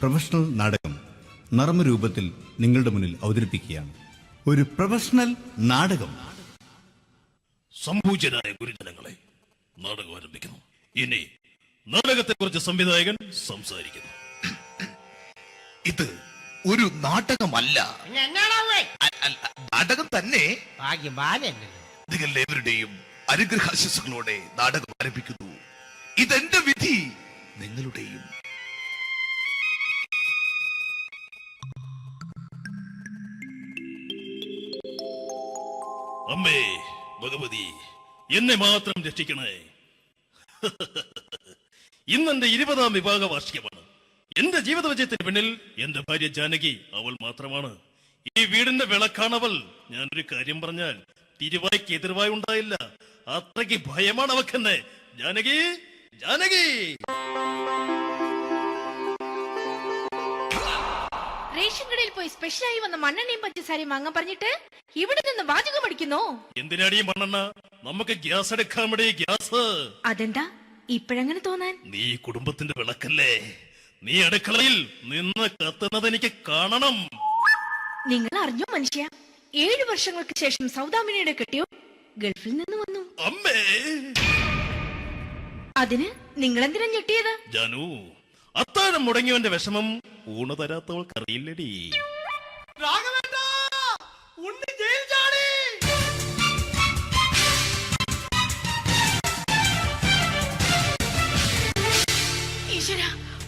Professional നാടകം നർമ്മരൂപത്തിൽ നിങ്ങളുടെ മുന്നിൽ അവതരിപ്പിക്കുകയാണ്. ഒരു പ്രൊഫഷണൽ നാടകം. സംപൂജ്യരായ ഗുരുജനങ്ങളെ, നാടകം ആരംഭിക്കുന്നു. ഇനി നാടകത്തെക്കുറിച്ച് സംവിധായകൻ സംസാരിക്കുന്നു. ഇത് ഒരു നാടകമല്ല, നാടകം തന്നെ. നിങ്ങളെവരുടെയും അനുഗ്രഹാശിസുകളോടെ നാടകം ആരംഭിക്കുന്നു. ഇതെന്റെ വിധി, നിങ്ങളുടെയും. അമ്മേ ഭഗവതി, എന്നെ മാത്രം രക്ഷിക്കണേ. ഇന്നെന്റെ 20ാം വിവാഹ വാർഷികമാണ്. എന്റെ ജീവിത വിജയത്തിന് പിന്നിൽ എന്റെ ഭാര്യ ജാനകി അവൾ മാത്രമാണ്. ഈ വീടിന്റെ വിളക്കാണവൾ. ഞാനൊരു കാര്യം പറഞ്ഞാൽ തിരുവായ്ക്ക് എതിർവായി ഉണ്ടായില്ല. അത്രയ്ക്ക് ഭയമാണ് അവക്കെന്നെ. ജാനകി, ജാനകി. റേഷൻ കടയിൽ പോയി സ്പെഷ്യലായി വന്ന മണ്ണെണ്ണയും പഞ്ചസാരയും വാങ്ങാൻ പറഞ്ഞിട്ട് ഇവിടെ നിന്ന് വാചകം അടിക്കുന്നോ? എന്തിനാടി മണ്ണെണ്ണ? നമുക്ക് ഗ്യാസ് എടുക്കാൻ വേണ്ടി ഗ്യാസ്. അതെന്താ ഇപ്പോഴങ്ങനെ തോന്നാൻ? നീ കുടുംബത്തിന്റെ വിളക്കല്ലേ. നീ അടുക്കളയിൽ നിന്ന് കത്തുന്നത് എനിക്ക് കാണണം. നിങ്ങൾ അറിഞ്ഞോ മനുഷ്യ, 7 വർഷങ്ങൾക്ക് ശേഷം സൗദാമിനിയുടെ കെട്ടിയോ ഗൾഫിൽ നിന്ന് വന്നു. അമ്മേ, അതിന് നിങ്ങൾ എന്തിനാ ഞെട്ടിയത്? ജാനു, അത്താഴം മുടങ്ങിയവന്റെ വിഷമം ഊണ് തരാത്തവൾക്കറിയില്ലടി. ഈശ്വര,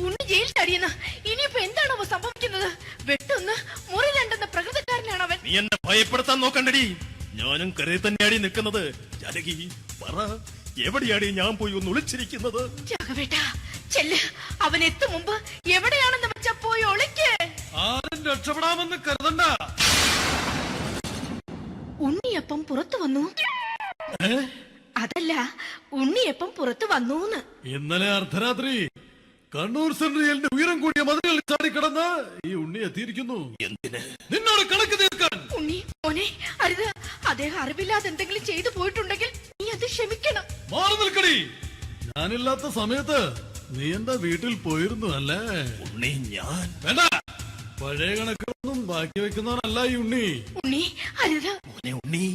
ഉണ്ണി ജയിൽ ചാടിയെന്ന്. ഇനിയിപ്പോ എന്താണോ സംഭവിക്കുന്നത്? വെട്ടൊന്ന് മുറി രണ്ടെന്ന പ്രകൃതക്കാരനാണ് അവൻ. നീ എന്നെ ഭയപ്പെടുത്താൻ നോക്കണ്ടടി. ഞാനും കരയിൽ തന്നെയാടി നിൽക്കുന്നത്. ജാനകി, പറ, എവിടെയാടി ഞാൻ പോയി ഒന്ന് ഒളിച്ചിരിക്കുന്നത്? രാഘവേട്ട, ചെല്ല്. അവൻ എത്തും മുമ്പ് എവിടെയാണെന്ന് വെച്ചാ പോയി ഒളിക്ക്. ആരും രക്ഷപ്പെടാമെന്ന് കരുതണ്ട. ഉണ്ണിയപ്പം പുറത്തു വന്നു. അതല്ല, ഉണ്ണിയപ്പം പുറത്തു വന്നൂന്ന്. ഇന്നലെ അർദ്ധരാത്രി കണ്ണൂർ സെൻട്രലിന്റെ ഉയരം കൂടിയ മതിലുകളിൽ ചാടിക്കിടന്ന് ഈ ഉണ്ണി എത്തിയിരിക്കുന്നു. എന്തിന്? നിന്നോട് കണക്ക് തീർക്കാൻ. ഉണ്ണി മോനെ, അരുത്. അദ്ദേഹം അറിവില്ലാതെ എന്തെങ്കിലും ചെയ്തു പോയിട്ടുണ്ടെങ്കിൽ നീ അത് ക്ഷമിക്കണം. മാറി നിൽക്കടി. ഞാനില്ലാത്ത സമയത്ത് നീ എന്റെ വീട്ടിൽ പോയിരുന്നു അല്ലേ? ഉണ്ണി, ഞാൻ വേണ്ട. പഴയ കണക്കൊന്നും ബാക്കി വെക്കുന്നവനല്ല ഈ ഉണ്ണി. ഉണ്ണി, അരുത്. മോനെ ഉണ്ണി.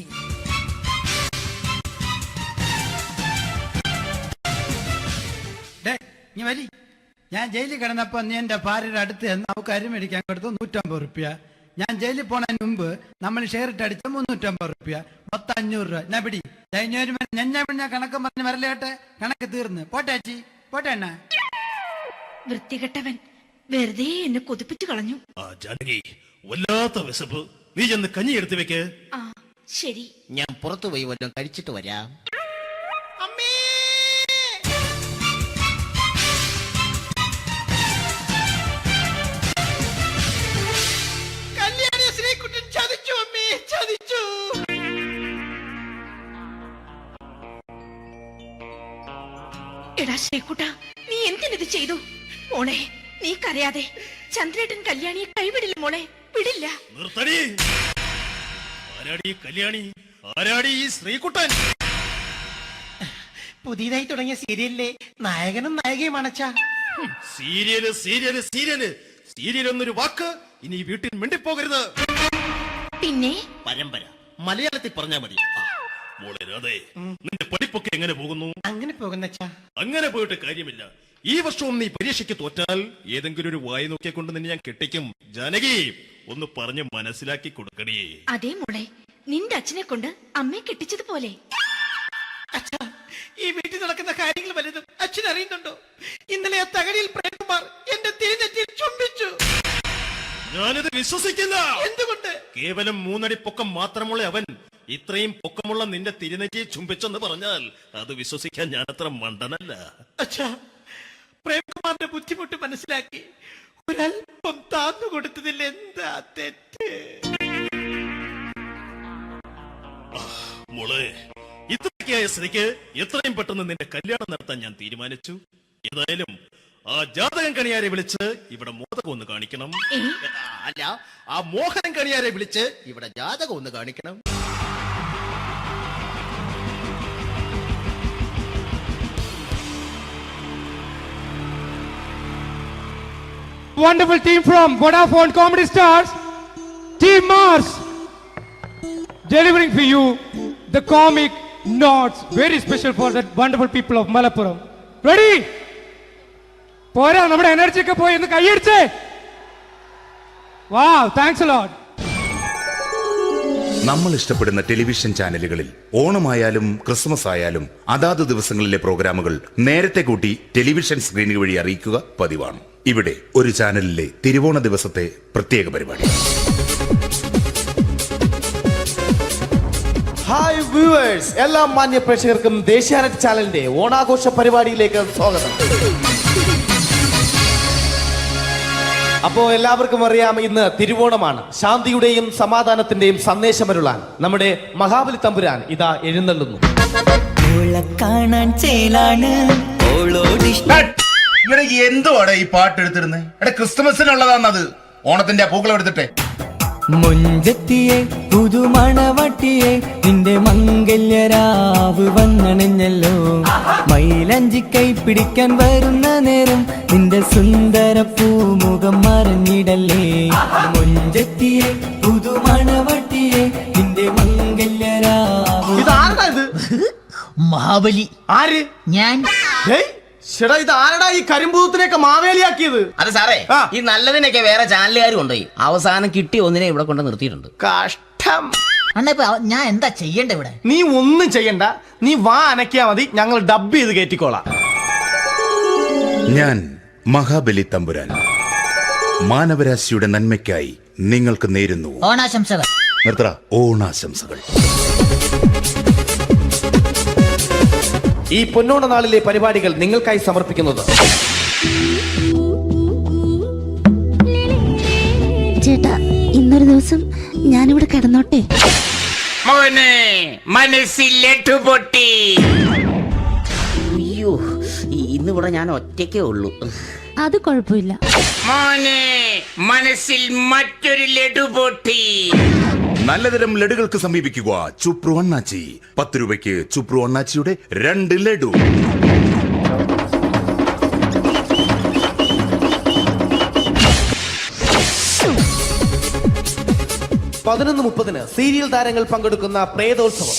ഞാൻ ജയിലിൽ കിടന്നപ്പോ നീ എന്റെ ഭാര്യയുടെ അടുത്ത് നമുക്ക് അരി മേടിക്കാൻ കൊടുത്തു 150 റുപ്യ. ഞാൻ ജയിലിൽ പോണതിന് മുമ്പ് നമ്മൾ ഷെയർ ഇട്ട് അടിച്ച 350 റുപ്യ, മൊത്തം 500 രൂപ. ഞാൻ പിടി ഞാൻ കണക്കും പറഞ്ഞ് വരലേട്ടെ. കണക്ക് തീർന്ന് പോട്ടേച്ചി, പോട്ടെ അണ്ണ. വൃത്തികെട്ടവൻ വെറുതെ എന്നെ കൊതിപ്പിച്ചു കളഞ്ഞു. ജാനകി, വല്ലാത്ത വിശപ്പ്. നീ ചെന്ന് കഞ്ഞി എടുത്തു വെക്ക്. ആ ശരി, ഞാൻ പുറത്തു പോയി വല്ലതും കഴിച്ചിട്ട് വരാം. എടാ ശ്രീകുട്ട, നീ എന്തിനിത് ചെയ്തു? മോളെ, നീ കരയാതെ. ചന്ദ്രേട്ടൻ കല്യാണിയെ കൈവിടില്ല മോളെ, വിടില്ല. നിർത്തടി. ആരാടി കല്യാണി? ആരാടി ഈ ശ്രീകുട്ടൻ? പുതിയതായി തുടങ്ങിയ സീരിയലിലെ നായകനും നായികയും അണച്ചാ. സീരിയല് സീരിയല് സീരിയല് സീരിയൽ എന്നൊരു വാക്ക് ഇനി വീട്ടിൽ മിണ്ടിപ്പോകരുത്. പിന്നെ പരമ്പര മലയാളത്തിൽ പറഞ്ഞാ മതി. മോളെ രാധേ, നിന്റെ പഠിപ്പൊക്കെ എങ്ങനെ പോകുന്നു? അങ്ങനെ പോകുന്നച്ചാ. അങ്ങനെ പോയിട്ട് കാര്യമില്ല. ഈ വർഷവും നീ പരീക്ഷയ്ക്ക് തോറ്റാൽ ഏതെങ്കിലും ഒരു വായി നോക്കിക്കൊണ്ട് നിന്നെ ഞാൻ കെട്ടിക്കും. ജാനകി, ഒന്ന് പറഞ്ഞ് മനസ്സിലാക്കി കൊടുക്കണേ. അതേ മോളെ, നിന്റെ അച്ഛനെ കൊണ്ട് അമ്മയെ കെട്ടിച്ചതുപോലെ. ഈ വീട്ടിൽ നടക്കുന്ന കാര്യങ്ങൾ വലുതും അച്ഛൻ അറിയുന്നുണ്ടോ? ഇന്നലെ ആ തകഴിയിൽ പ്രേംകുമാർ എന്റെ തിരിഞ്ഞെറ്റിയിൽ ചുംബിച്ചു. ഞാനിത് വിശ്വസിക്കില്ല. എന്തുകൊണ്ട്? കേവലം 3 അടി പൊക്കം മാത്രമുള്ള അവൻ ഇത്രയും പൊക്കമുള്ള നിന്റെ തിരുനെറ്റിയെ ചുംബിച്ചെന്ന് പറഞ്ഞാൽ അത് വിശ്വസിക്കാൻ ഞാൻ അത്ര മണ്ടനല്ല. അച്ഛാ, പ്രേംകുമാറിന്റെ ബുദ്ധിമുട്ട് മനസ്സിലാക്കി ഒരല്പം താന്നു കൊടുത്തതിൽ എന്താ തെറ്റ്? മോളെ, ഇത്രയ്ക്കായ സ്ഥിതിക്ക് എത്രയും പെട്ടെന്ന് നിന്റെ കല്യാണം നടത്താൻ ഞാൻ തീരുമാനിച്ചു. ഏതായാലും ആ ജാതകം കണിയാരെ വിളിച്ച് ഇവിടെ മോദകം ഒന്ന് കാണിക്കണം. അല്ല, ആ മോഹനം കണിയാരെ വിളിച്ച് ഇവിടെ ജാതകം ഒന്ന് കാണിക്കണം. wonderful team from Vodafone Comedy Stars, Team Mars, delivering for you the comic notes, very special for the wonderful people of Malappuram. Ready? പോരാ, നമ്മുടെ എനർജി ഒക്കെ പോയി ഒന്ന് കൈയടിച്ചേ. Wow, thanks a lot. നമ്മൾ ഇഷ്ടപ്പെടുന്ന ടെലിവിഷൻ ചാനലുകളിൽ ഓണമായാലും ക്രിസ്മസ് ആയാലും അതാത് ദിവസങ്ങളിലെ പ്രോഗ്രാമുകൾ നേരത്തെ കൂട്ടി ടെലിവിഷൻ സ്ക്രീനുകൾ വഴി അറിയിക്കുക പതിവാണ്. ഇവിടെ ഒരു ചാനലിലെ തിരുവോണ ദിവസത്തെ പ്രത്യേക പരിപാടി. ഹായ് വ്യൂവേഴ്സ്, എല്ലാ മാന്യ പ്രേക്ഷകർക്കും ദേശീയാനെറ്റ് ചാനലിന്റെ ഓണാഘോഷ പരിപാടിയിലേക്ക് സ്വാഗതം. അപ്പോ എല്ലാവർക്കും അറിയാം, ഇന്ന് തിരുവോണമാണ്. ശാന്തിയുടെയും സമാധാനത്തിന്റെയും സന്ദേശമരുളാൻ നമ്മുടെ മഹാബലി തമ്പുരാൻ ഇതാ എഴുന്നള്ളുന്നു. എന്തുവാടെ ഈ പാട്ട് എടുത്തിരുന്നേ? ക്രിസ്മസിനുള്ളതാണത്. ഓണത്തിന്റെ പൂക്കളം എടുത്തിട്ടെ. മുഞ്ചത്തിയെ പുതുമണവട്ടിയെ നിന്റെ മംഗല്യരാവ് വന്നണഞ്ഞല്ലോ. മൈലഞ്ചി കൈ പിടിക്കാൻ വരുന്ന നേരം നിന്റെ സുന്ദര പൂമുഖം മറഞ്ഞിടല്ലേ. മുഞ്ചത്തിയെ പുതുമണവട്ടിയെ നിന്റെ മംഗല്യരാവ്. ഇതാരടാ ഇത്? മഹാബലി. ആര്? ഞാൻ. ചേട്ടാ, ഇത് ആരടാ ഈ കരിമ്പൂത്തിനെയൊക്കെ മാവേലിയാക്കിയത്? അത് സാറേ, ഈ നല്ലതിനൊക്കെ വേറെ ചാനലുകാർ കൊണ്ടുപോയി അവസാനം കിട്ടി ഒന്നിനെ ഇവിടെ കൊണ്ട് നിർത്തിയിട്ടുണ്ട്. കഷ്ടം. അണ്ണാ, ഇപ്പൊ ഞാൻ എന്താ ചെയ്യണ്ട ഇവിടെ? നീ ഒന്നും ചെയ്യണ്ട, നീ വാ അനക്കിയാ മതി, ഞങ്ങൾ ഡബ് ചെയ്ത് കയറ്റിക്കോളാം. ഞാൻ മഹാബലി തമ്പുരാൻ മാനവരാശിയുടെ നന്മയ്ക്കായി നിങ്ങൾക്ക് നേരുന്നു ഓണാശംസകൾ. നിർത്തറ. ഓണാശംസകൾ. ഈ പൊന്നോണ നാളിലെ പരിപാടികൾ നിങ്ങൾക്കായി സമർപ്പിക്കുന്നത് ചേട്ടാ, ഇന്നൊരു ദിവസം ഞാനിവിടെ കിടന്നോട്ടെ. അയ്യോ, ഇന്നിവിടെ ഞാൻ ഒറ്റയ്ക്കേ ഉള്ളൂ. അത് കുഴപ്പമില്ല. മനസ്സിൽ മറ്റൊരു ലഡു പൊട്ടി. നല്ലതരം ലഡുകൾക്ക് സമീപിക്കുക ചുപ്രു അണ്ണാച്ചി. 10 രൂപയ്ക്ക് ചുപ്രു അണ്ണാച്ചിയുടെ 2 ലഡു. (11:30) സീരിയൽ താരങ്ങൾ പങ്കെടുക്കുന്ന പ്രേതോത്സവം.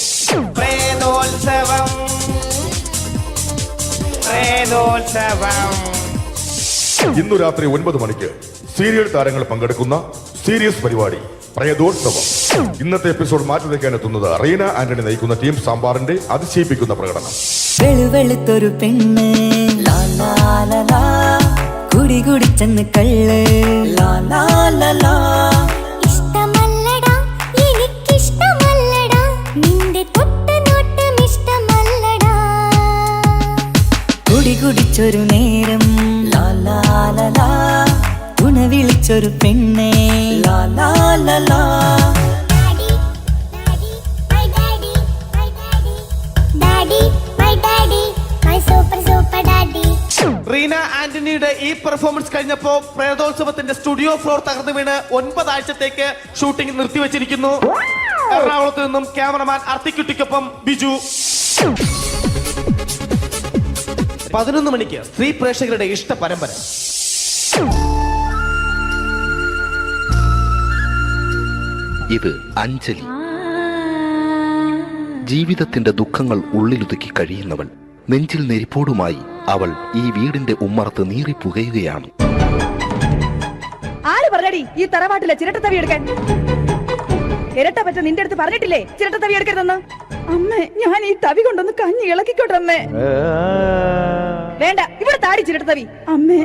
ഇന്നു രാത്രി 9 മണിക്ക് സീരിയൽ താരങ്ങൾ പങ്കെടുക്കുന്ന സീരിയസ് പരിപാടി പ്രേതോത്സവം. ഇന്നത്തെ എപ്പിസോഡ് മാറ്റി വയ്ക്കാൻ എത്തുന്നത് റീന ആന്റണി നയിക്കുന്ന ടീം സാമ്പാറിന്റെ അതിശയിപ്പിക്കുന്ന പ്രകടനം. വെളുവെളുത്തൊരു പെണ്ണ് കുടി കുടിച്ചെന്ന് കള്ള്. ഇഷ്ടമല്ലടാ, എനിക്കിഷ്ടമല്ലടാ, നിന്റെ തൊട്ടനോട്ടം ഇഷ്ടമല്ലടാ. കുടി കുടിച്ചൊരു നേരം ഉണ വിളിച്ചൊരു പെണ്ണെ. റീന ആന്റണിയുടെ ഈ പെർഫോമൻസ് കഴിഞ്ഞപ്പോ പ്രേതോത്സവത്തിന്റെ സ്റ്റുഡിയോ ഫ്ലോർ തകർന്നു വീണ് 9 ആഴ്ചത്തേക്ക് ഷൂട്ടിംഗ് നിർത്തിവെച്ചിരിക്കുന്നു. എറണാകുളത്ത് നിന്നും ക്യാമറമാൻ അർത്തിക്കുട്ടിക്കൊപ്പം ബിജു. 11 മണിക്ക് സ്ത്രീ പ്രേക്ഷകരുടെ ഇഷ്ട പരമ്പര. ഇത് അഞ്ജലി. ജീവിതത്തിന്റെ ദുഃഖങ്ങൾ ഉള്ളിലൊതുക്കി കഴിയുന്നവൾ. നെഞ്ചിൽ നെരിപ്പോടുമായി അവൾ ഈ വീടിന്റെ ഉമ്മറത്ത് നീറിപ്പുകയുകയാണ്. ആര് പറഞ്ഞടി ഈ തറവാട്ടിലെ ചിരട്ടത്തവി എടുക്കാൻ? ഇരട്ട പറ്റ നിന്റെ അടുത്ത് പറഞ്ഞിട്ടില്ലേ ചിരട്ടത്തവി എടുക്കരുതെന്ന്? അമ്മേ, ഞാൻ ഈ തവി കൊണ്ടൊന്ന് കഞ്ഞി ഇളക്കിക്കോട്ടെ അമ്മേ. വേണ്ട, ഇവിടെ താടി ചിരട്ടത്തവി. അമ്മേ,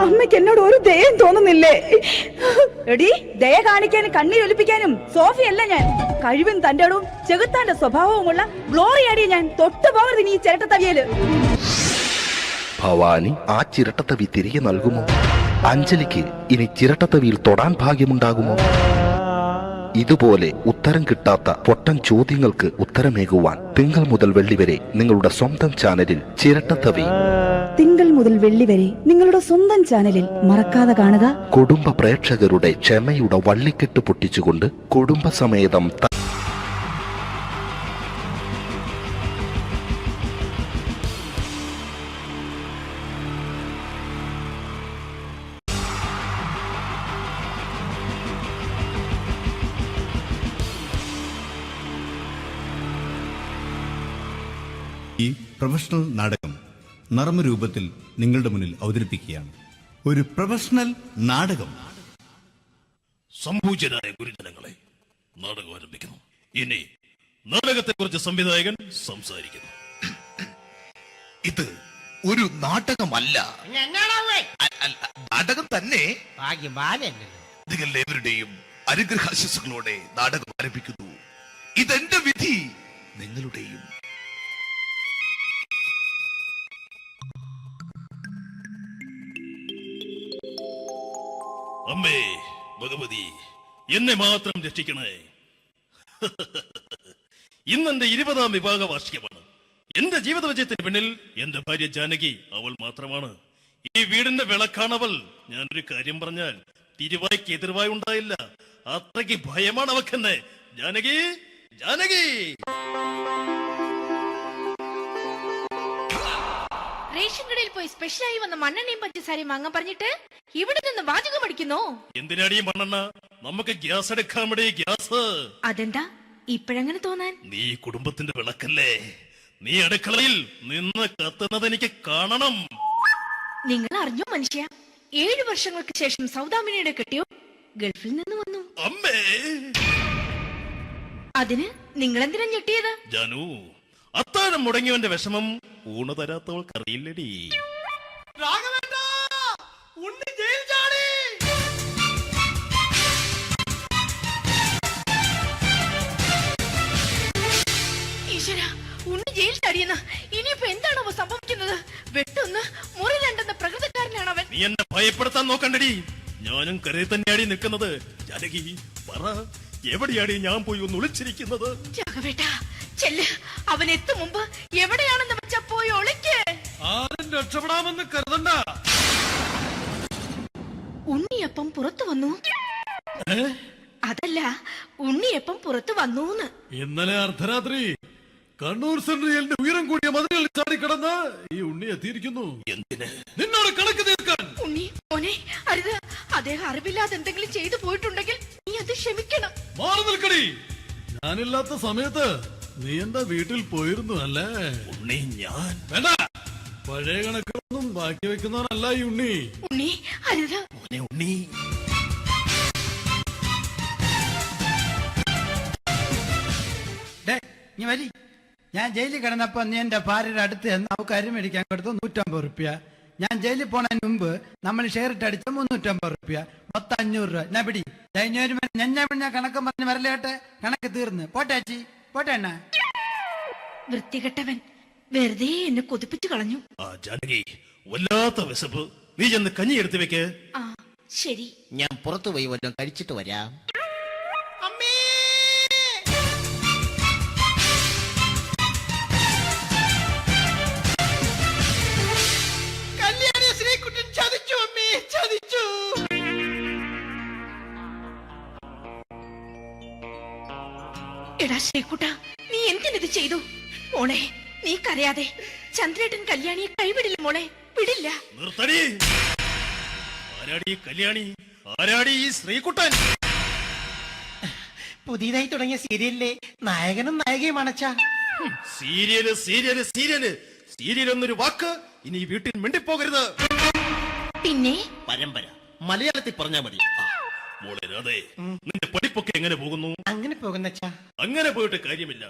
അമ്മയ്ക്ക് എന്നോട് ഒരു ദയം തോന്നുന്നില്ലേ? എടി, ദയ കാണിക്കാനും കണ്ണീരൊലിപ്പിക്കാനും സോഫിയല്ല ഞാൻ. കഴിവും തന്റെ ഇടവും ചെകുത്താന്റെ സ്വഭാവവുമുള്ള ഗ്ലോറിയാടിയ ഞാൻ. തൊട്ടു പോകരുത് ഈ ചിരട്ടത്തവിയല്. ഭവാനി ആ ചിരട്ടത്തവി തിരികെ നൽകുമോ? അഞ്ജലിക്ക് ഇനി ചിരട്ടത്തവിയിൽ തൊടാൻ ഭാഗ്യമുണ്ടാകുമോ? ഇതുപോലെ ഉത്തരം കിട്ടാത്ത പൊട്ടൻ ചോദ്യങ്ങൾക്ക് ഉത്തരമേകുവാൻ തിങ്കൾ മുതൽ വെള്ളി വരെ നിങ്ങളുടെ സ്വന്തം ചാനലിൽ ചിരട്ടത്തവി. തിങ്കൾ മുതൽ വെള്ളി വരെ നിങ്ങളുടെ സ്വന്തം ചാനലിൽ മറക്കാതെ കാണുക. കുടുംബ പ്രേക്ഷകരുടെ ക്ഷമയുടെ വള്ളിക്കെട്ട് പൊട്ടിച്ചുകൊണ്ട് കുടുംബസമേതം ഈ പ്രൊഫഷണൽ നാടകം നർമ്മരൂപത്തിൽ നിങ്ങളുടെ മുന്നിൽ അവതരിപ്പിക്കുകയാണ്. ഒരു പ്രൊഫഷണൽ നാടകം. സംപൂജ്യനായ ഗുരുജനങ്ങളെ, നാടകം ആരംഭിക്കുന്നു. ഇനി നാടകത്തെക്കുറിച്ച് സംവിധായകൻ സംസാരിക്കുന്നു. ഇത് ഒരു നാടകമല്ല, നാടകം തന്നെ. നിങ്ങളേവരുടെയും അനുഗ്രഹാശിസുകളോടെ നാടകം ആരംഭിക്കുന്നു. ഇതെന്റെ വിധി, നിങ്ങളുടെയും. അമ്മേ ഭഗവതി, എന്നെ മാത്രം രക്ഷിക്കണേ. ഇന്നെന്റെ 20ാം വിവാഹ വാർഷികമാണ്. എന്റെ ജീവിത വിജയത്തിന് പിന്നിൽ എന്റെ ഭാര്യ ജാനകി അവൾ മാത്രമാണ്. ഈ വീടിന്റെ വിളക്കാണവൾ. ഞാനൊരു കാര്യം പറഞ്ഞാൽ തിരുവായ്ക്ക് എതിർവായി ഉണ്ടായില്ല. അത്രയ്ക്ക് ഭയമാണ് അവക്കെന്നെ. ജാനകി, ജാനകി. റേഷൻ കടയിൽ പോയി സ്പെഷ്യലായി വന്ന മണ്ണെണ്ണയും പഞ്ചസാരയും വാങ്ങാൻ പറഞ്ഞിട്ട് ഇവിടെ നിന്ന് വാചകം അടിക്കുന്നോ? എന്തിനാടി മണ്ണെണ്ണ? നമുക്ക് ഗ്യാസ് എടുക്കാൻ വേണ്ടി ഗ്യാസ്. അതെന്താ ഇപ്പോഴങ്ങനെ തോന്നാൻ? നീ കുടുംബത്തിന്റെ വിളക്കല്ലേ. നീ അടുക്കളയിൽ നിന്ന് കത്തുന്നത് എനിക്ക് കാണണം. നിങ്ങൾ അറിഞ്ഞോ മനുഷ്യ, 7 വർഷങ്ങൾക്ക് ശേഷം സൗദാമിനിയുടെ കെട്ടിയോ ഗൾഫിൽ നിന്ന് വന്നു. അമ്മേ, അതിന് നിങ്ങൾ എന്തിനാ ഞെട്ടിയത്? ജാനു, അത്താഴം മുടങ്ങിയവന്റെ വിഷമം ഊണ് തരാത്തവൾക്കറിയില്ലടി. ഈശ്വര, ഉണ്ണി ജയിൽ ചാടിയെന്ന്. ഇനിയിപ്പോ എന്താണോ സംഭവിക്കുന്നത്? വെട്ടൊന്ന് മുറി രണ്ടെന്ന പ്രകൃതക്കാരനാണ് അവൻ. നീ എന്നെ ഭയപ്പെടുത്താൻ നോക്കണ്ടടി. ഞാനും കരയിൽ തന്നെയാടി നിൽക്കുന്നത്. ജാനകി, പറ, എവിടെയാടി ഞാൻ പോയി ഒന്ന് ഒളിച്ചിരിക്കുന്നത്? രാഘവേട്ടാ, ചെല്ല്. അവൻ എത്തും മുമ്പ് എവിടെയാണെന്ന് വെച്ചാ പോയി ഒളിക്ക്. ആരും രക്ഷപ്പെടാമെന്ന് കരുതണ്ട. ഉണ്ണിയപ്പം പുറത്തു വന്നു. അതല്ല, ഉണ്ണിയപ്പം പുറത്തു വന്നൂന്ന്. ഇന്നലെ അർദ്ധരാത്രി കണ്ണൂർ സെൻട്രലിന്റെ ഉയരം കൂടിയ മതിലുകളിൽ ചാടിക്കിടന്ന് ഈ ഉണ്ണി എത്തിയിരിക്കുന്നു. എന്തിന്? നിന്നോട് കണക്ക് തീർക്കാൻ. ഉണ്ണി മോനെ, അരുത്. അദ്ദേഹം അറിവില്ലാതെ എന്തെങ്കിലും ചെയ്തു പോയിട്ടുണ്ടെങ്കിൽ നീ അത് ക്ഷമിക്കണം. മാറി നിൽക്കടി. ഞാനില്ലാത്ത സമയത്ത് നീ എന്താ വീട്ടിൽ പോയിരുന്നു അല്ലേ? ഉണ്ണി, ഞാൻ വേണ്ട. പഴയ കണക്കൊന്നും ബാക്കി വെക്കുന്നവനല്ല ഈ ഉണ്ണി. ഉണ്ണി, അരുത്. മോനെ ഉണ്ണി. നീ വരി. ഞാൻ ജയിലിൽ കിടന്നപ്പോ നീ എന്റെ ഭാര്യയുടെ അടുത്ത് എന്ന് അവൾക്ക് അരി മേടിക്കാൻ കൊടുത്തു 150 റുപ്യ. ഞാൻ ജയിലിൽ പോണതിന് മുമ്പ് നമ്മൾ ഷെയർ ഇട്ട് അടിച്ച 350 റുപ്യ, മൊത്തം 500 രൂപ. ഞാൻ പിടി. ഞാൻ കണക്ക് പറഞ്ഞ് വരലേട്ടെ. കണക്ക് തീർന്ന്. പോട്ടെ അച്ചി, പോട്ടെ അണ്ണ. വൃത്തികെട്ടവൻ വെറുതെ എന്നെ കൊതിപ്പിച്ചു കളഞ്ഞു. ആ ജാനകി, വല്ലാത്ത വിശപ്പ്. നീ ചെന്ന് കഞ്ഞി എടുത്തു വെക്ക്. ആ ശരി. ഞാൻ പുറത്തു പോയി വല്ലതും കഴിച്ചിട്ട് വരാം. എടാ ശ്രീകുട്ട, നീ എന്തിനിത് ചെയ്തു? മോളെ, നീ കരയാതെ. ചന്ദ്രേട്ടൻ കല്യാണിയെ കൈവിടില്ല മോളെ, വിടില്ല. നിർത്തടി. ആരാടി കല്യാണി? ആരാടി ഈ ശ്രീകുട്ടൻ? പുതിയതായി തുടങ്ങിയ സീരിയലിലെ നായകനും നായികയും അണച്ചാ. സീരിയല് സീരിയല് സീരിയല് സീരിയൽ എന്നൊരു വാക്ക് ഇനി ഈ വീട്ടിൽ മിണ്ടിപ്പോകരുത്. പിന്നെ പരമ്പര മലയാളത്തിൽ പറഞ്ഞാ മതി. മോളെ രാധേ, നിന്റെ പഠിപ്പൊക്കെ എങ്ങനെ പോകുന്നു? അങ്ങനെ പോകുന്നച്ചാ. അങ്ങനെ പോയിട്ട് കാര്യമില്ല.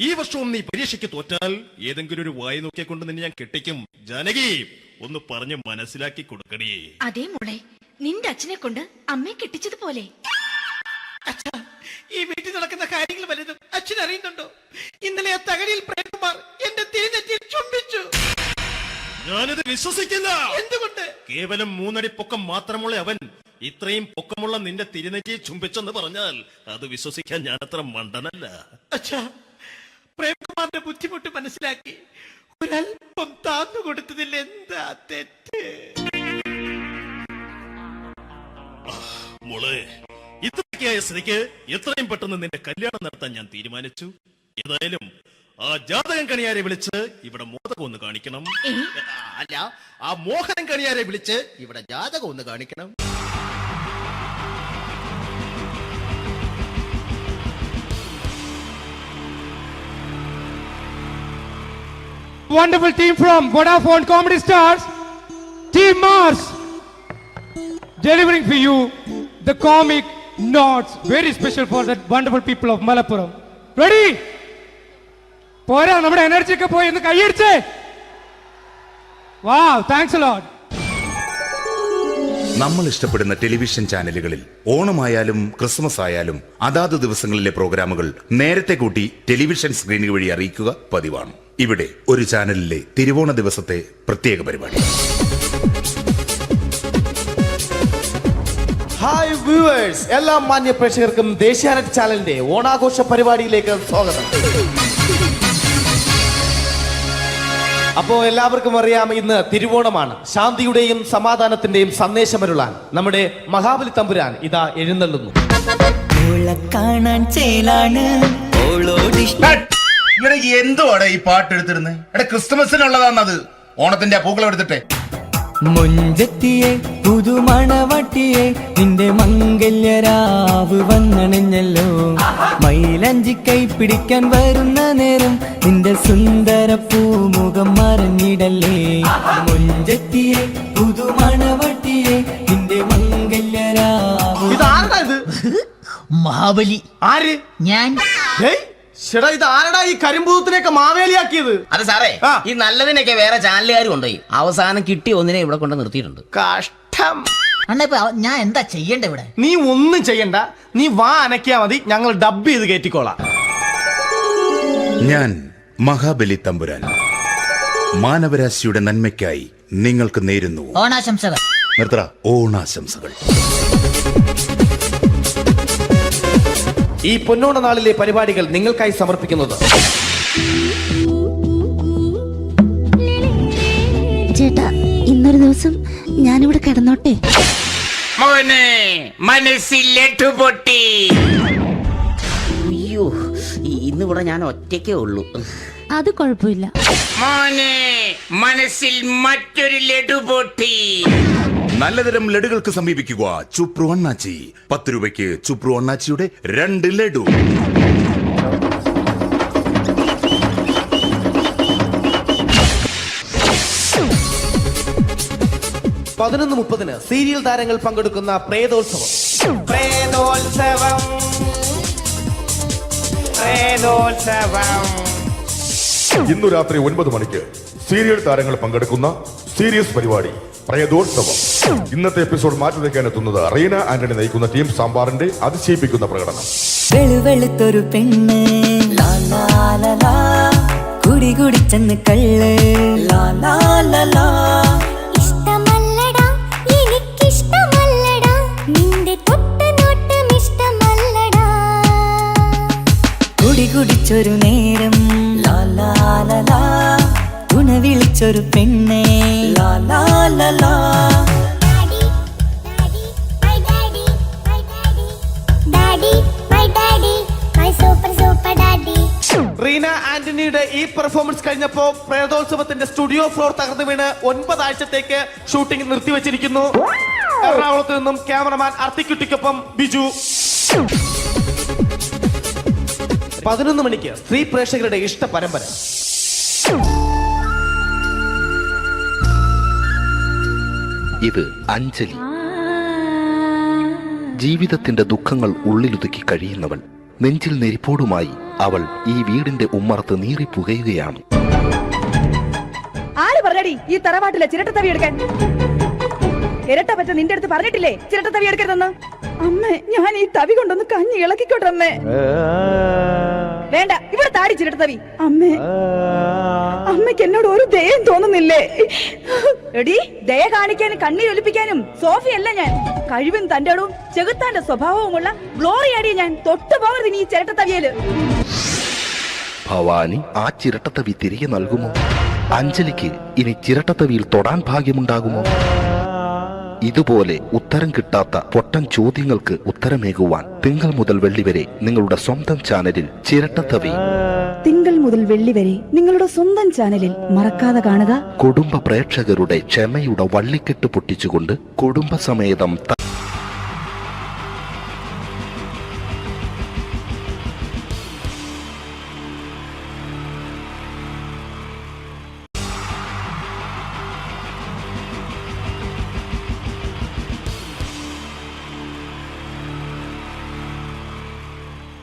ഈ വർഷവും നീ പരീക്ഷയ്ക്ക് തോറ്റാൽ ഏതെങ്കിലും ഒരു വായി നോക്കിയെ കൊണ്ട് നിന്നെ ഞാൻ കെട്ടിക്കും. ജാനകി, ഒന്ന് പറഞ്ഞ് മനസ്സിലാക്കി കൊടുക്കണേ. അതേ മോളെ, നിന്റെ അച്ഛനെ കൊണ്ട് അമ്മയെ കെട്ടിച്ചതുപോലെ. അച്ഛാ, ഈ വീട്ടിൽ നടക്കുന്ന കാര്യങ്ങൾ വലുതും അച്ഛൻ അറിയുന്നുണ്ടോ? ഇന്നലെ ആ തകഴിയിൽ പ്രേംകുമാർ എന്റെ തിരിഞ്ഞെറ്റിയിൽ ചുംബിച്ചു. ഞാനിത് വിശ്വസിക്കില്ല. എന്തുകൊണ്ട്? കേവലം 3 അടി പൊക്കം മാത്രമുള്ള അവൻ ഇത്രയും പൊക്കമുള്ള നിന്റെ തിരുനെറ്റിയെ ചുംബിച്ചെന്ന് പറഞ്ഞാൽ അത് വിശ്വസിക്കാൻ ഞാൻ അത്ര മണ്ടനല്ല. അച്ഛാ, പ്രേംകുമാറിന്റെ ബുദ്ധിമുട്ട് മനസ്സിലാക്കി ഒരല്പം താന്നു കൊടുത്തതിൽ എന്താ തെറ്റ്? മോളെ, ഇത്രയ്ക്കായ സ്ഥിതിക്ക് എത്രയും പെട്ടെന്ന് നിന്റെ കല്യാണം നടത്താൻ ഞാൻ തീരുമാനിച്ചു. ഏതായാലും ആ ജാതകം കണിയാരെ വിളിച്ച് ഇവിടെ മോദകം ഒന്ന് കാണിക്കണം. അല്ല, ആ മോഹനം കണിയാരെ വിളിച്ച് ഇവിടെ ജാതകം ഒന്ന് കാണിക്കണം. wonderful team from Vodafone Comedy Stars, Team Mars, delivering for you the comic notes, very special for the wonderful people of Malappuram. Ready? പോരാ, നമ്മുടെ എനർജി ഒക്കെ പോയി ഒന്ന് കൈയടിച്ചേ. Wow, thanks a lot. നമ്മൾ ഇഷ്ടപ്പെടുന്ന ടെലിവിഷൻ ചാനലുകളിൽ ഓണമായാലും ക്രിസ്മസ് ആയാലും അതാത് ദിവസങ്ങളിലെ പ്രോഗ്രാമുകൾ നേരത്തെ കൂട്ടി ടെലിവിഷൻ സ്ക്രീനുകൾ വഴി അറിയിക്കുക പതിവാണ്. ഇവിടെ ഒരു ചാനലിലെ തിരുവോണ ദിവസത്തെ പ്രത്യേക പരിപാടി. ഹായ് വ്യൂവേഴ്സ്, എല്ലാ മാന്യ പ്രേക്ഷകർക്കും ദേശീയാനെറ്റ് ചാനലിന്റെ ഓണാഘോഷ പരിപാടിയിലേക്ക് സ്വാഗതം. അപ്പോ എല്ലാവർക്കും അറിയാം, ഇന്ന് തിരുവോണമാണ്. ശാന്തിയുടെയും സമാധാനത്തിന്റെയും സന്ദേശമരുളാൻ നമ്മുടെ മഹാബലി തമ്പുരാൻ ഇതാ എഴുന്നള്ളുന്നു. കാണാൻ ചേലാണ് എന്തുവാടെ ഈ പാട്ട് എടുത്തിരുന്നത്? എടാ, ക്രിസ്മസിനുള്ളതാണത്. ഓണത്തിന്റെ പൂക്കളം എടുത്തിട്ടെ. മുഞ്ചെത്തിയെ പുതുമണവട്ടിയെ നിന്റെ മംഗല്യരാവ് വന്നണഞ്ഞല്ലോ. മൈലഞ്ചി കൈ പിടിക്കാൻ വരുന്ന നേരം നിന്റെ സുന്ദര പൂമുഖം മറഞ്ഞിടല്ലേ. മുഞ്ചെത്തിയെ പുതുമണവട്ടിയെ നിന്റെ മംഗല്യരാവ്. ഇതാരടാ ഇത്? മഹാബലി. ആര്? ഞാൻ. ചേട്ടാ, ഇത് ആരടാ ഈ കരിമ്പൂത്തിനെയൊക്കെ മാവേലിയാക്കിയത്? അത് സാറേ, ഈ നല്ലതിനൊക്കെ വേറെ ചാനലുകാരും കൊണ്ടുപോയി അവസാനം കിട്ടി ഒന്നിനെ ഇവിടെ കൊണ്ട് നിർത്തിയിട്ടുണ്ട്. കഷ്ടം. അണ്ണ ഇപ്പൊ ഞാൻ എന്താ ചെയ്യണ്ട ഇവിടെ? നീ ഒന്നും ചെയ്യണ്ട, നീ വാ അനക്കിയാ മതി, ഞങ്ങൾ ഡബ് ചെയ്ത് കയറ്റിക്കോളാം. ഞാൻ മഹാബലി തമ്പുരാൻ മാനവരാശിയുടെ നന്മയ്ക്കായി നിങ്ങൾക്ക് നേരുന്നു ഓണാശംസകൾ. നിർത്തറ ഓണാശംസകൾ. ഈ പൊന്നോണ നാളിലെ പരിപാടികൾ നിങ്ങൾക്കായി സമർപ്പിക്കുന്നത് ചേട്ടാ, ഇന്നൊരു ദിവസം ഞാനിവിടെ കിടന്നോട്ടെ? മനസ്സിലെട്ടു പൊട്ടി. അയ്യോ, ഇന്നിവിടെ ഞാൻ ഒറ്റയ്ക്കേ ഉള്ളൂ. അത് കുഴപ്പമില്ല. മനസ്സിൽ മറ്റൊരു ലഡു പൊട്ടി. നല്ലതരം ലഡുകൾക്ക് സമീപിക്കുക ചുപ്രു അണ്ണാച്ചി. 10 രൂപയ്ക്ക് ചുപ്രു അണ്ണാച്ചിയുടെ 2 ലഡു. 11:30 സീരിയൽ താരങ്ങൾ പങ്കെടുക്കുന്ന പ്രേതോത്സവം. ഇന്നു രാത്രി 9 മണിക്ക് സീരിയൽ താരങ്ങൾ പങ്കെടുക്കുന്ന സീരിയസ് പരിപാടി പ്രേതോത്സവം. ഇന്നത്തെ എപ്പിസോഡ് മാറ്റി വയ്ക്കാൻ എത്തുന്നത് റീന ആന്റണി നയിക്കുന്ന ടീം സാമ്പാറിന്റെ അതിശയിപ്പിക്കുന്ന പ്രകടനം. വെളുവെളുത്തൊരു പെണ്ണ് കുടി കുടിച്ചെന്ന് കള്ള്. ഇഷ്ടമല്ലടാ, എനിക്കിഷ്ടമല്ലടാ, നിന്റെ തൊട്ടനോട്ടം ഇഷ്ടമല്ലടാ. കുടി കുടിച്ചൊരു നേരം തുണ വിളിച്ചൊരു പെണ്ണെ. റീന ആന്റണിയുടെ ഈ പെർഫോമൻസ് കഴിഞ്ഞപ്പോ പ്രേതോത്സവത്തിന്റെ സ്റ്റുഡിയോ ഫ്ലോർ തകർന്നു വീണ് 9 ആഴ്ചത്തേക്ക് ഷൂട്ടിംഗ് നിർത്തിവെച്ചിരിക്കുന്നു. എറണാകുളത്ത് നിന്നും ക്യാമറമാൻ അർത്തിക്കുട്ടിക്കൊപ്പം ബിജു. 11 മണിക്ക് സ്ത്രീ പ്രേക്ഷകരുടെ ഇഷ്ട പരമ്പര. ഇത് അഞ്ജലി. ജീവിതത്തിന്റെ ദുഃഖങ്ങൾ ഉള്ളിലൊതുക്കി കഴിയുന്നവൾ. നെഞ്ചിൽ നെരിപ്പോടുമായി അവൾ ഈ വീടിന്റെ ഉമ്മറത്ത് നീറി പുകയുകയാണ്. ആര് പറഞ്ഞടി ഈ തറവാട്ടിലെ ചിരട്ടത്തവി എടുക്കാൻ? ഇരട്ട പറ്റ നിന്റെ അടുത്ത് പറഞ്ഞിട്ടില്ലേ ചിരട്ടത്തവി എടുക്കരുതെന്ന്? അമ്മേ, ഞാൻ ഈ തവി കൊണ്ടൊന്ന് കഞ്ഞി ഇളക്കിക്കോട്ടെ അമ്മേ. വേണ്ട, ഇവിടെ താടി ചിരട്ടത്തവി. അമ്മേ, അമ്മയ്ക്ക് എന്നോട് ഒരു ദയം തോന്നുന്നില്ലേ? എടി, ദയ കാണിക്കാനും കണ്ണീരൊലിപ്പിക്കാനും സോഫിയല്ല ഞാൻ. കഴിവും തന്റെടും ചെകുത്താന്റെ സ്വഭാവവുമുള്ള ഗ്ലോറിയാടിയ ഞാൻ. തൊട്ടു പോകരുത് നീ ചിരട്ടത്തവിയല്. ഭവാനി ആ ചിരട്ടത്തവി തിരികെ നൽകുമോ? അഞ്ജലിക്ക് ഇനി ചിരട്ടത്തവിയിൽ തൊടാൻ ഭാഗ്യമുണ്ടാകുമോ? ഇതുപോലെ ഉത്തരം കിട്ടാത്ത പൊട്ടൻ ചോദ്യങ്ങൾക്ക് ഉത്തരമേകുവാൻ തിങ്കൾ മുതൽ വെള്ളി വരെ നിങ്ങളുടെ സ്വന്തം ചാനലിൽ ചിരട്ടത്തവി. തിങ്കൾ മുതൽ വെള്ളി വരെ നിങ്ങളുടെ സ്വന്തം ചാനലിൽ മറക്കാതെ കാണുക. കുടുംബ പ്രേക്ഷകരുടെ ക്ഷമയുടെ വള്ളിക്കെട്ട് പൊട്ടിച്ചുകൊണ്ട് കുടുംബസമേതം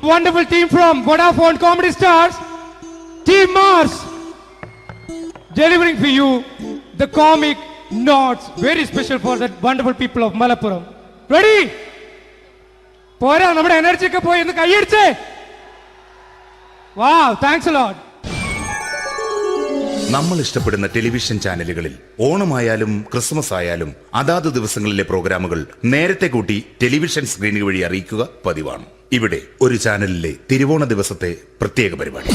wonderful team from Vodafone Comedy Stars, Team Mars, delivering for you the comic notes, very special for that wonderful people of Malappuram. Ready? പോരാ, നമ്മുടെ എനർജി ഒക്കെ പോയി ഒന്ന് കൈയടിച്ചേ. Wow, thanks a lot. നമ്മൾ ഇഷ്ടപ്പെടുന്ന ടെലിവിഷൻ ചാനലുകളിൽ ഓണമായാലും ക്രിസ്മസ് ആയാലും അതാത് ദിവസങ്ങളിലെ പ്രോഗ്രാമുകൾ നേരത്തെ കൂട്ടി ടെലിവിഷൻ സ്ക്രീനുകൾ വഴി അറിയിക്കുക പതിവാണ്. ഇവിടെ ഒരു ചാനലിലെ തിരുവോണ ദിവസത്തെ പ്രത്യേക പരിപാടി.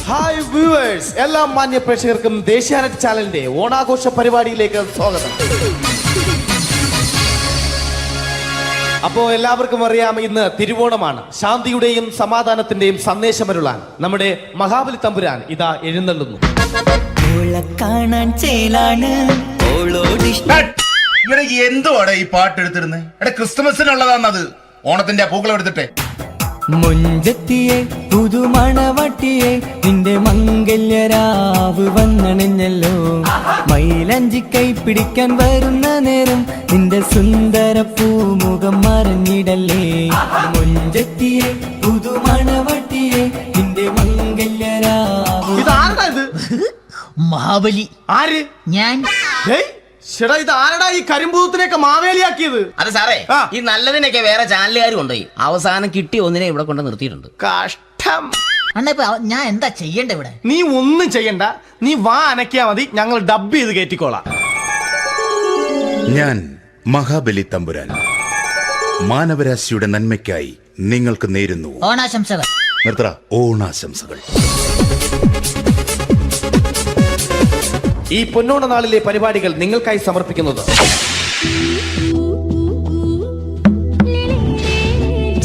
ഹായ് വ്യൂവേഴ്സ്, എല്ലാ മാന്യ പ്രേക്ഷകർക്കും ദേശീയാനെറ്റ് ചാനലിന്റെ ഓണാഘോഷ പരിപാടിയിലേക്ക് സ്വാഗതം. അപ്പോ എല്ലാവർക്കും അറിയാം, ഇന്ന് തിരുവോണമാണ്. ശാന്തിയുടെയും സമാധാനത്തിന്റെയും സന്ദേശമരുളാൻ നമ്മുടെ മഹാബലി തമ്പുരാൻ ഇതാ എഴുന്നള്ളുന്നു. കാണാൻ ചേലാണ് എന്തുവാടാ ഈ പാട്ട് എടുത്തിരുന്നത്? എടാ, ക്രിസ്തുമസിനുള്ളതാണത്. ഓണത്തിന്റെ പൂക്കളം എടുത്തിട്ടെ. മുഞ്ചത്തിയെ പുതുമണവട്ടിയെ നിന്റെ മംഗല്യരാവ് വന്നണഞ്ഞല്ലോ. മൈലഞ്ചി കൈ പിടിക്കാൻ വരുന്ന നേരം നിന്റെ സുന്ദര പൂമുഖം മറഞ്ഞിടല്ലേ. മുഞ്ചത്തിയെ പുതുമണവട്ടിയെ നിന്റെ മംഗല്യരാവ്. ഇതാരടാ ഇത്? മഹാബലി. ആര്? ഞാൻ. ചേട്ടാ, ഇത് ആരടാ ഈ കരിമ്പൂത്തിനെയൊക്കെ മാവേലിയാക്കിയത്? അത് സാറേ, ഈ നല്ലതിനൊക്കെ വേറെ ചാനലുകാർ കൊണ്ടുപോയി അവസാനം കിട്ടി ഒന്നിനെ ഇവിടെ കൊണ്ട് നിർത്തിയിട്ടുണ്ട്. കഷ്ടം. അണ്ണ ഇപ്പൊ ഞാൻ എന്താ ചെയ്യണ്ട ഇവിടെ? നീ ഒന്നും ചെയ്യണ്ട, നീ വാ അനക്കിയാ മതി, ഞങ്ങൾ ഡബ് ചെയ്ത് കയറ്റിക്കോളാം. ഞാൻ മഹാബലി തമ്പുരാൻ മാനവരാശിയുടെ നന്മയ്ക്കായി നിങ്ങൾക്ക് നേരുന്നു ഓണാശംസകൾ. നിർത്തറ ഓണാശംസകൾ. ഈ പൊന്നോണ നാളിലെ പരിപാടികൾ നിങ്ങൾക്കായി സമർപ്പിക്കുന്നത്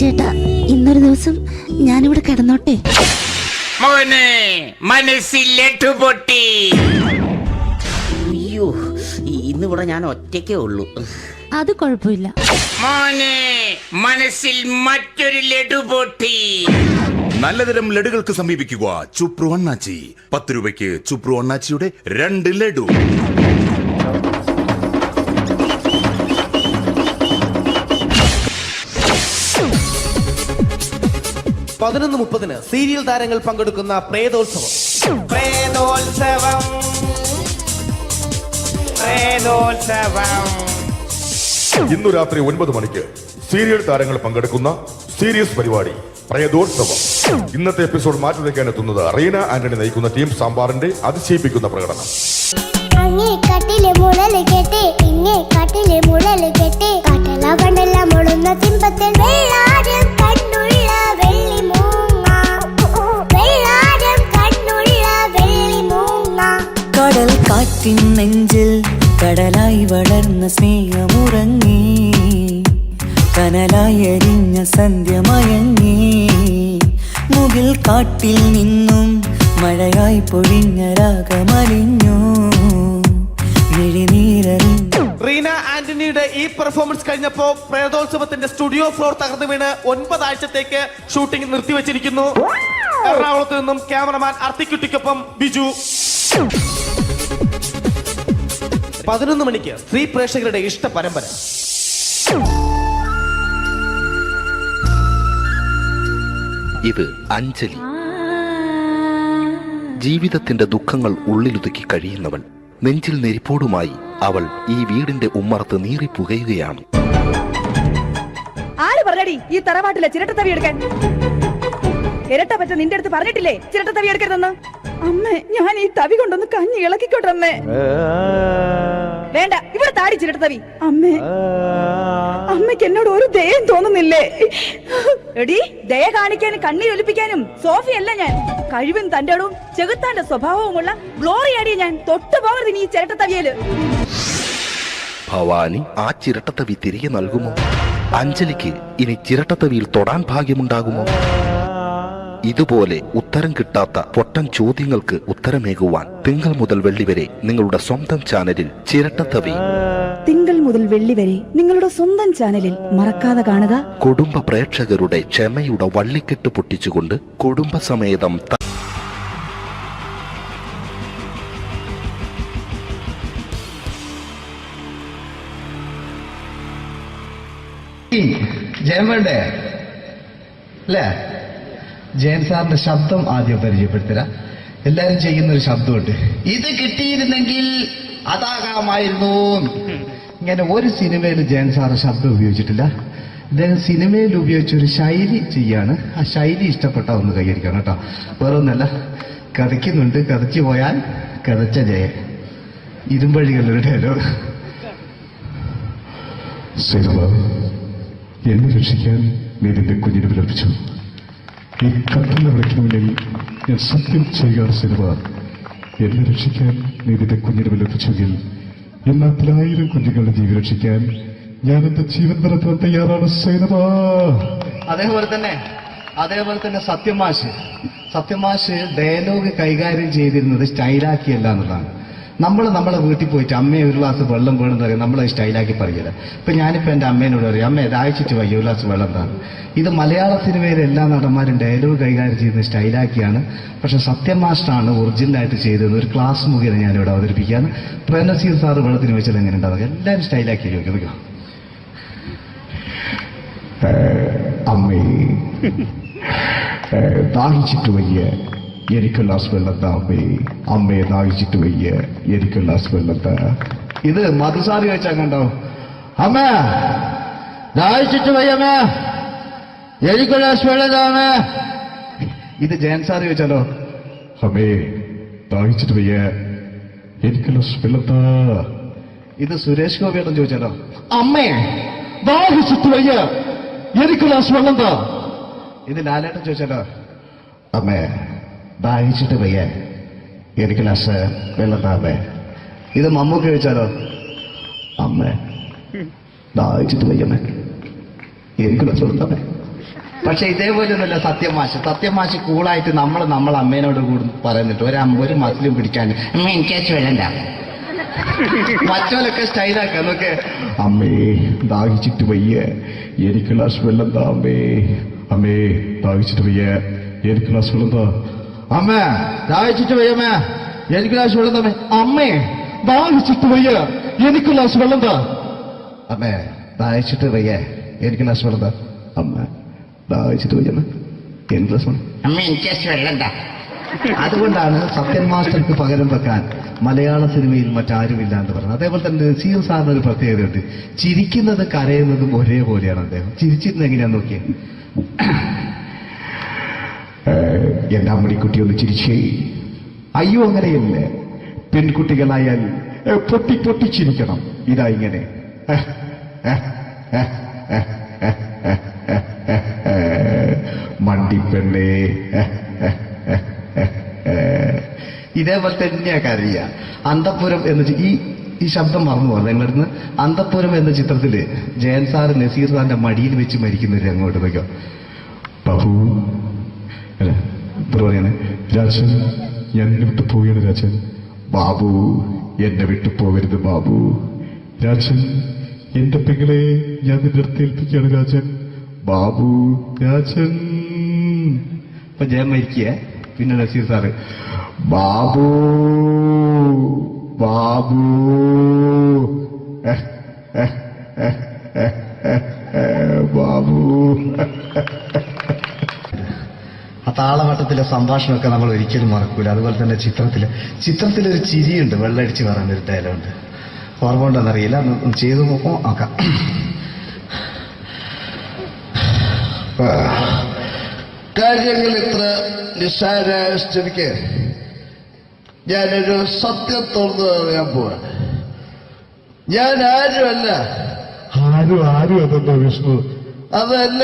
ചേട്ടാ, ഇന്നൊരു ദിവസം ഞാനിവിടെ കിടന്നോട്ടെ. മനസ്സിലെട്ടുപൊട്ടി. അയ്യോ, ഇന്നിവിടെ ഞാൻ ഒറ്റയ്ക്കേ ഉള്ളൂ. അത് കുഴപ്പമില്ല. മോനെ, മനസ്സിൽ മറ്റൊരു ലഡു പൊട്ടി. നല്ലതരം ലഡുകൾക്ക് സമീപിക്കുക ചുപ്രു അണ്ണാച്ചി. 10 രൂപയ്ക്ക് ചുപ്രു അണ്ണാച്ചിയുടെ 2 ലഡു. പതിനൊന്ന് 30 സീരിയൽ താരങ്ങൾ പങ്കെടുക്കുന്ന പ്രേതോത്സവം. ഇന്നു രാത്രി 9 മണിക്ക് സീരിയൽ താരങ്ങൾ പങ്കെടുക്കുന്ന സീരിയസ് പരിപാടി പ്രേതോത്സവം. ഇന്നത്തെ എപ്പിസോഡ് മാറ്റി വയ്ക്കാൻ എത്തുന്നത് റീന ആന്റണി നയിക്കുന്ന ടീം സാമ്പാറിന്റെ അതിശയിപ്പിക്കുന്ന പ്രകടനം. കട്ടിലെ മുഴല് കെട്ടി ഇങ്ങേ കട്ടിലെ മുഴല് കെട്ടി കട്ടല കണ്ടല്ല മുളുന്ന തിമ്പത്തിൽ വെള്ളാരം കണ്ണുള്ള വെള്ളി മൂങ്ങ വെള്ളാരം കണ്ണുള്ള വെള്ളി മൂങ്ങ. കടൽ കാറ്റിൻ നെഞ്ചിൽ കടലായി വളർന്ന സ്നേഹമുറങ്ങി. കനലായി എരിഞ്ഞ സന്ധ്യ മയങ്ങി. മുകിൽ കാട്ടിൽ നിന്നും മഴയായി പൊഴിഞ്ഞ രാഗമലിഞ്ഞു. റീന ആന്റണിയുടെ ഈ പെർഫോമൻസ് കഴിഞ്ഞപ്പോ പ്രേതോത്സവത്തിന്റെ സ്റ്റുഡിയോ ഫ്ലോർ തകർന്നു വീണ് 9 ആഴ്ചത്തേക്ക് ഷൂട്ടിംഗ് നിർത്തിവെച്ചിരിക്കുന്നു. എറണാകുളത്ത് നിന്നും ക്യാമറമാൻ അർത്തിക്കുട്ടിക്കൊപ്പം ബിജു. 11 മണിക്ക് സ്ത്രീ പ്രേക്ഷകരുടെ ഇഷ്ട പരമ്പര. ഇത് അഞ്ജലി. ജീവിതത്തിന്റെ ദുഃഖങ്ങൾ ഉള്ളിലുതുക്കി കഴിയുന്നവൾ. നെഞ്ചിൽ നെരിപ്പോടുമായി അവൾ ഈ വീടിന്റെ ഉമ്മറത്ത് നീറി പുകയുകയാണ്. ആര് പറഞ്ഞടി ഈ തറവാട്ടിലെ ചിരട്ടത്തവി എടുക്കാൻ? ഇരട്ട പറ്റ നിന്റെ അടുത്ത് പറഞ്ഞിട്ടില്ലേ ചിരട്ടത്തവി എടുക്കരുതെന്ന്? അമ്മേ, ഞാൻ ഈ തവി കൊണ്ടൊന്ന് കഞ്ഞി ഇളക്കിക്കോട്ടെ അമ്മേ. വേണ്ട, ഇവിടെ താടി ചിരട്ടത്തവി. അമ്മേ, അമ്മയ്ക്ക് എന്നോട് ഒരു ദയം തോന്നുന്നില്ലേ? എടി, ദയ കാണിക്കാനും കണ്ണീരൊലിപ്പിക്കാനും സോഫിയല്ല ഞാൻ. കഴിവും തന്റെ ഇടവും ചെകുത്താന്റെ സ്വഭാവവുമുള്ള ഗ്ലോറിയാടി ഞാൻ. തൊട്ടുപോകരുത് നീ ചിരട്ടത്തവിയല്. ഭവാനി ആ ചിരട്ടത്തവി തിരികെ നൽകുമോ? അഞ്ജലിക്ക് ഇനി ചിരട്ടത്തവിയിൽ തൊടാൻ ഭാഗ്യമുണ്ടാകുമോ? ഇതുപോലെ ഉത്തരം കിട്ടാത്ത പൊട്ടൻ ചോദ്യങ്ങൾക്ക് ഉത്തരമേകുവാൻ തിങ്കൾ മുതൽ വെള്ളി വരെ നിങ്ങളുടെ സ്വന്തം ചാനലിൽ ചിരട്ടത്തവി. തിങ്കൾ മുതൽ വെള്ളി വരെ നിങ്ങളുടെ സ്വന്തം ചാനലിൽ മറക്കാതെ കാണുക. കുടുംബ പ്രേക്ഷകരുടെ ക്ഷമയുടെ വള്ളിക്കെട്ട് പൊട്ടിച്ചുകൊണ്ട് കുടുംബസമേതം ജയൻ വേണ്ടേ അല്ലേ? ജയൻ സാറിന്റെ ശബ്ദം ആദ്യം പരിചയപ്പെടുത്തരാ. എല്ലാരും ചെയ്യുന്ന ഒരു ശബ്ദമുണ്ട്, ഇത് കിട്ടിയിരുന്നെങ്കിൽ അതാകാമായിരുന്നു. ഇങ്ങനെ ഒരു സിനിമയിൽ ജയൻ സാറ് ശബ്ദം ഉപയോഗിച്ചിട്ടില്ല. അദ്ദേഹം സിനിമയിൽ ഉപയോഗിച്ച ഒരു ശൈലി ചെയ്യാണ്. ആ ശൈലി ഇഷ്ടപ്പെട്ട ഒന്ന് കൈകരിക്കണം കേട്ടോ. വേറെ ഒന്നല്ല, കഥയ്ക്കുന്നുണ്ട്, കഥയ്ക്ക് പോയാൽ കഥച്ച ജയ. ഇരുമ്പഴികളുടെ ഡയലോഗ്. എന്നെ രക്ഷിക്കാൻ നീ നിന്റെ കുഞ്ഞിനെ വിലപിച്ചു. ഈ കത്തുന്ന വിളക്കിന് മുന്നിൽ ഞാൻ സത്യം ചെയ്യുകയാണ് സിനിമ. എന്നെ രക്ഷിക്കാൻ നീ നിന്റെ കുഞ്ഞിനെ വിലപിച്ചെങ്കിൽ എന്നാൽ 1000 കുഞ്ഞുങ്ങളുടെ ജീവൻ രക്ഷിക്കാൻ ഞാൻ എന്റെ ജീവൻ നടത്താൻ തയ്യാറാണ് സിനിമ. അതേപോലെ തന്നെ സത്യമാഷ് ഡയലോഗ് കൈകാര്യം ചെയ്തിരുന്നത് സ്റ്റൈലാക്കിയല്ല എന്നുള്ളതാണ്. നമ്മളെ വീട്ടിൽ പോയിട്ട് അമ്മയെ ഒരു ഗ്ലാസ് വെള്ളം വേണമെന്ന് പറയും, നമ്മളത് സ്റ്റൈലാക്കി പറയില്ല. ഇപ്പൊ ഞാനിപ്പോ എന്റെ അമ്മേനോട് പറയും, അമ്മ ദാഹിച്ചിട്ട് വയ്യ ഒരു ഗ്ലാസ് വെള്ളം എന്താണ്. ഇത് മലയാള സിനിമയിലെ എല്ലാ നടന്മാരും ഡയലോഗ് കൈകാര്യം ചെയ്യുന്നത് സ്റ്റൈലാക്കിയാണ്. പക്ഷെ സത്യം മാസ്റ്ററാണ് ഒറിജിനലായിട്ട് ചെയ്തത്. ഒരു ക്ലാസ് മുഖേന ഞാനിവിടെ അവതരിപ്പിക്കുകയാണ്. പ്രേംനസീർ സാറ് വെള്ളത്തിന് വെച്ചാൽ എങ്ങനെ ഉണ്ടാവുക? എല്ലാവരും സ്റ്റൈലാക്കി ചോദിക്കുക. അമ്മേ ദാഹിച്ചിട്ട് വയ്യ, എനിക്ക് ഗ്ലാസ് വെള്ളം താ അമ്മേ. അമ്മയെ ദാഹിച്ചിട്ട് വയ്യ, എനിക്ക് ഗ്ലാസ് വെള്ളം താ. ഇത് മധുസാറി വെച്ചാൽ കണ്ടോ, അമ്മ ദാഹിച്ചിട്ട് വയ്യ അമ്മ, എനിക്ക് ഗ്ലാസ് വെള്ളം താ അമ്മ. ഇത് ജയൻ സാറി വെച്ചാലോ, അമ്മേ ദാഹിച്ചിട്ട് വയ്യ, എനിക്ക് ഗ്ലാസ് വെള്ളം താ. ഇത് സുരേഷ് ഗോപിയോടും ചോദിച്ചാലോ, അമ്മേ ദാഹിച്ചിട്ട് വയ്യ, എനിക്ക് ഗ്ലാസ് വെള്ളം താ. ഇത് ലാലേട്ടൻ ചോദിച്ചാലോ, അമ്മേ ദാഹിച്ചിട്ട് വയ്യ, എനിക്ക് ഗ്ലാസ് വെള്ളം താ അമ്മേ. ഇത് മമ്മൂക്ക് ചോദിച്ചാലോ, അമ്മേ ദാഹിച്ചിട്ട് വയ്യമ്മേ, എനിക്ക് ഗ്ലാസ് വെള്ളം താ അമ്മേ. പക്ഷെ ഇതേപോലെ ഒന്നുമല്ല സത്യമാഷ് കൂളായിട്ട് നമ്മളെ അമ്മേനോട് കൂടി പറയുന്നിട്ട് ഒരു മസിലും പിടിക്കാൻ അമ്മ എനിക്ക് വേണ്ട. മറ്റോലൊക്കെ സ്റ്റൈലാക്കാം നോക്കെ. അമ്മേ ദാഹിച്ചിട്ട് വയ്യ, എനിക്ക് ഗ്ലാസ് വെള്ളം താ അമ്മേ. അമ്മേ ദാഹിച്ചിട്ട് വയ്യ, എനിക്ക് ഗ്ലാസ് വെള്ളം താ. അമ്മ ദാഹിച്ചിട്ട് വയ്യമ്മ, എനിക്ക് ഗ്ലാസ് വെള്ളം താ. അമ്മേ ദാഹിച്ചിട്ട് വയ്യ, എനിക്ക് ഗ്ലാസ് വെള്ളം താ. അമ്മേ ദാഹിച്ചിട്ട് വയ്യ, എനിക്ക് ഗ്ലാസ് വെള്ളം താ. അമ്മ ദാഹിച്ചിട്ട് വയ്യമ്മ, എനിക്ക് ഗ്ലാസ് വെള്ളം. അമ്മ എനിക്ക് വെള്ളം താ. അതുകൊണ്ടാണ് സത്യൻ മാസ്റ്റർക്ക് പകരം വെക്കാൻ മലയാള സിനിമയിൽ മറ്റാരുമില്ല എന്ന് പറയുന്നത്. അതേപോലെ തന്നെ നസീർ സാറിന് ഒരു പ്രത്യേകതയുണ്ട്, ചിരിക്കുന്നത് കരയുന്നതും ഒരേപോലെയാണ്. അദ്ദേഹം ചിരിച്ചിരുന്നത് എങ്ങനെയാന്ന് നോക്കിയേ. എന്റെ അമ്മടിക്കുട്ടി ഒന്ന് ചിരിച്ചേ. അയ്യോ അങ്ങനെയല്ല, പെൺകുട്ടികളായാൽ പൊട്ടി പൊട്ടി ചിരിക്കണം. ഇതാ ഇങ്ങനെ മണ്ടിപ്പെണ്ണേ. ഇതേപോലെ തന്നെയാ കരയ. അന്തപ്പുരം എന്ന ഈ ശബ്ദം മറന്നു പോകുന്നത് നിങ്ങളിരുന്ന്. അന്തപ്പുരം എന്ന ചിത്രത്തില് ജയൻ സാറ് നസീർ സാറിന്റെ മടിയിൽ വെച്ച് മരിക്കുന്നവര് അങ്ങോട്ട് നോക്കോ. ബാബു അല്ല പറയാണ്, രാജൻ ഞാൻ എന്നെ വിട്ടു പോവുകയാണ് രാജൻ. ബാബു എന്നെ വിട്ടു പോകരുത് ബാബു. രാജൻ എന്റെ പെങ്ങളെ ഞാൻ നിന്റെ അടുത്ത് ഏൽപ്പിക്കുകയാണ് രാജൻ. ബാബു രാജൻ. ഇപ്പൊ ജയൻ മരിക്കുക, പിന്നെ നസീർ സാറ് ബാബു ബാബു ബാബു. ആ താളവട്ടത്തിലെ സംഭാഷണമൊക്കെ നമ്മൾ ഒരിക്കലും മറക്കൂല. അതുപോലെ തന്നെ ചിത്രത്തിലൊരു ചിരിയുണ്ട്, വെള്ളടിച്ച് പറയുന്നൊരു ഡയലോഗുണ്ട്. ഓർമ്മ ഉണ്ടെന്നറിയില്ല, ഒന്ന് ചെയ്തു നോക്കാം. കാര്യങ്ങൾ ഇത്ര നിസ്സാരമായ സ്ഥിതിക്ക് ഞാനൊരു സത്യം തുറന്നു പറയാൻ പോവാ. ഞാൻ ആരുമല്ല. ആരും അതെന്താ വിഷ്ണു? അതല്ല,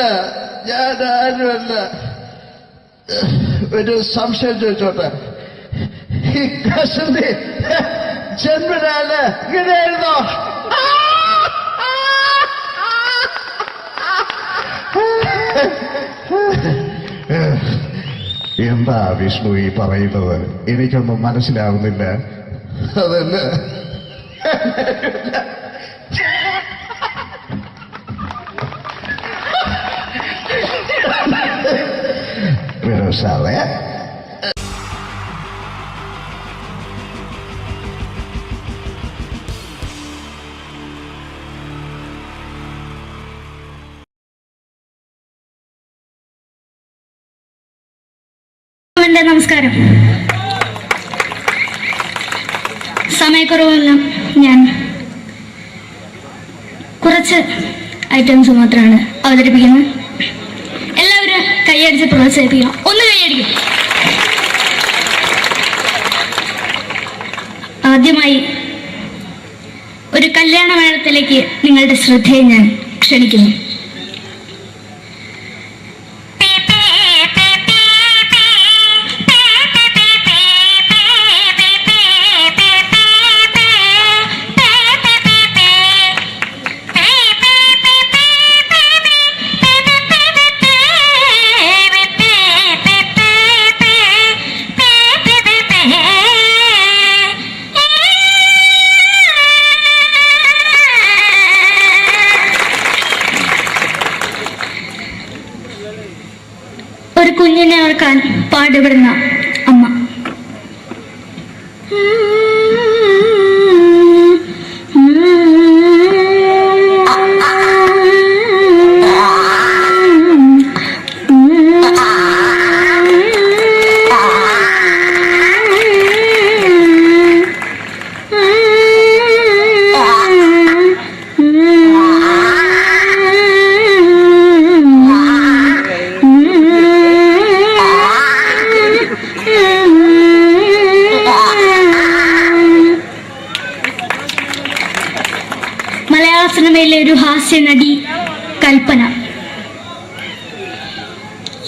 ഞാൻ ആരുമല്ല. ഒരു സംശയം ചോദിച്ചോട്ടെ, ഈ കസന്തി ജന്മനാല് ഇങ്ങനെയായിരുന്നോ? എന്താ വിഷ്ണു ഈ പറയുന്നത്? എനിക്കൊന്നും മനസ്സിലാവുന്നില്ല. അതല്ല, സാറേ എൻ്റെ നമസ്കാരം. സമയക്കുറവെല്ലാം ഞാൻ കുറച്ച് ഐറ്റംസ് മാത്രമാണ് അവതരിപ്പിക്കുന്നത്. എല്ലാവരും കൈയടിച്ച് പ്രോത്സാഹിപ്പിക്കണം. ഒന്ന് കൈയടിക്കും. ആദ്യമായി ഒരു കല്യാണമേളത്തിലേക്ക് നിങ്ങളുടെ ശ്രദ്ധയെ ഞാൻ ക്ഷണിക്കുന്നു. ഒരു കുഞ്ഞിനെ ഓർക്കാൻ പാടുപെടുന്ന അമ്മ. മലയാള സിനിമയിലെ ഒരു ഹാസ്യ നടി കൽപ്പന.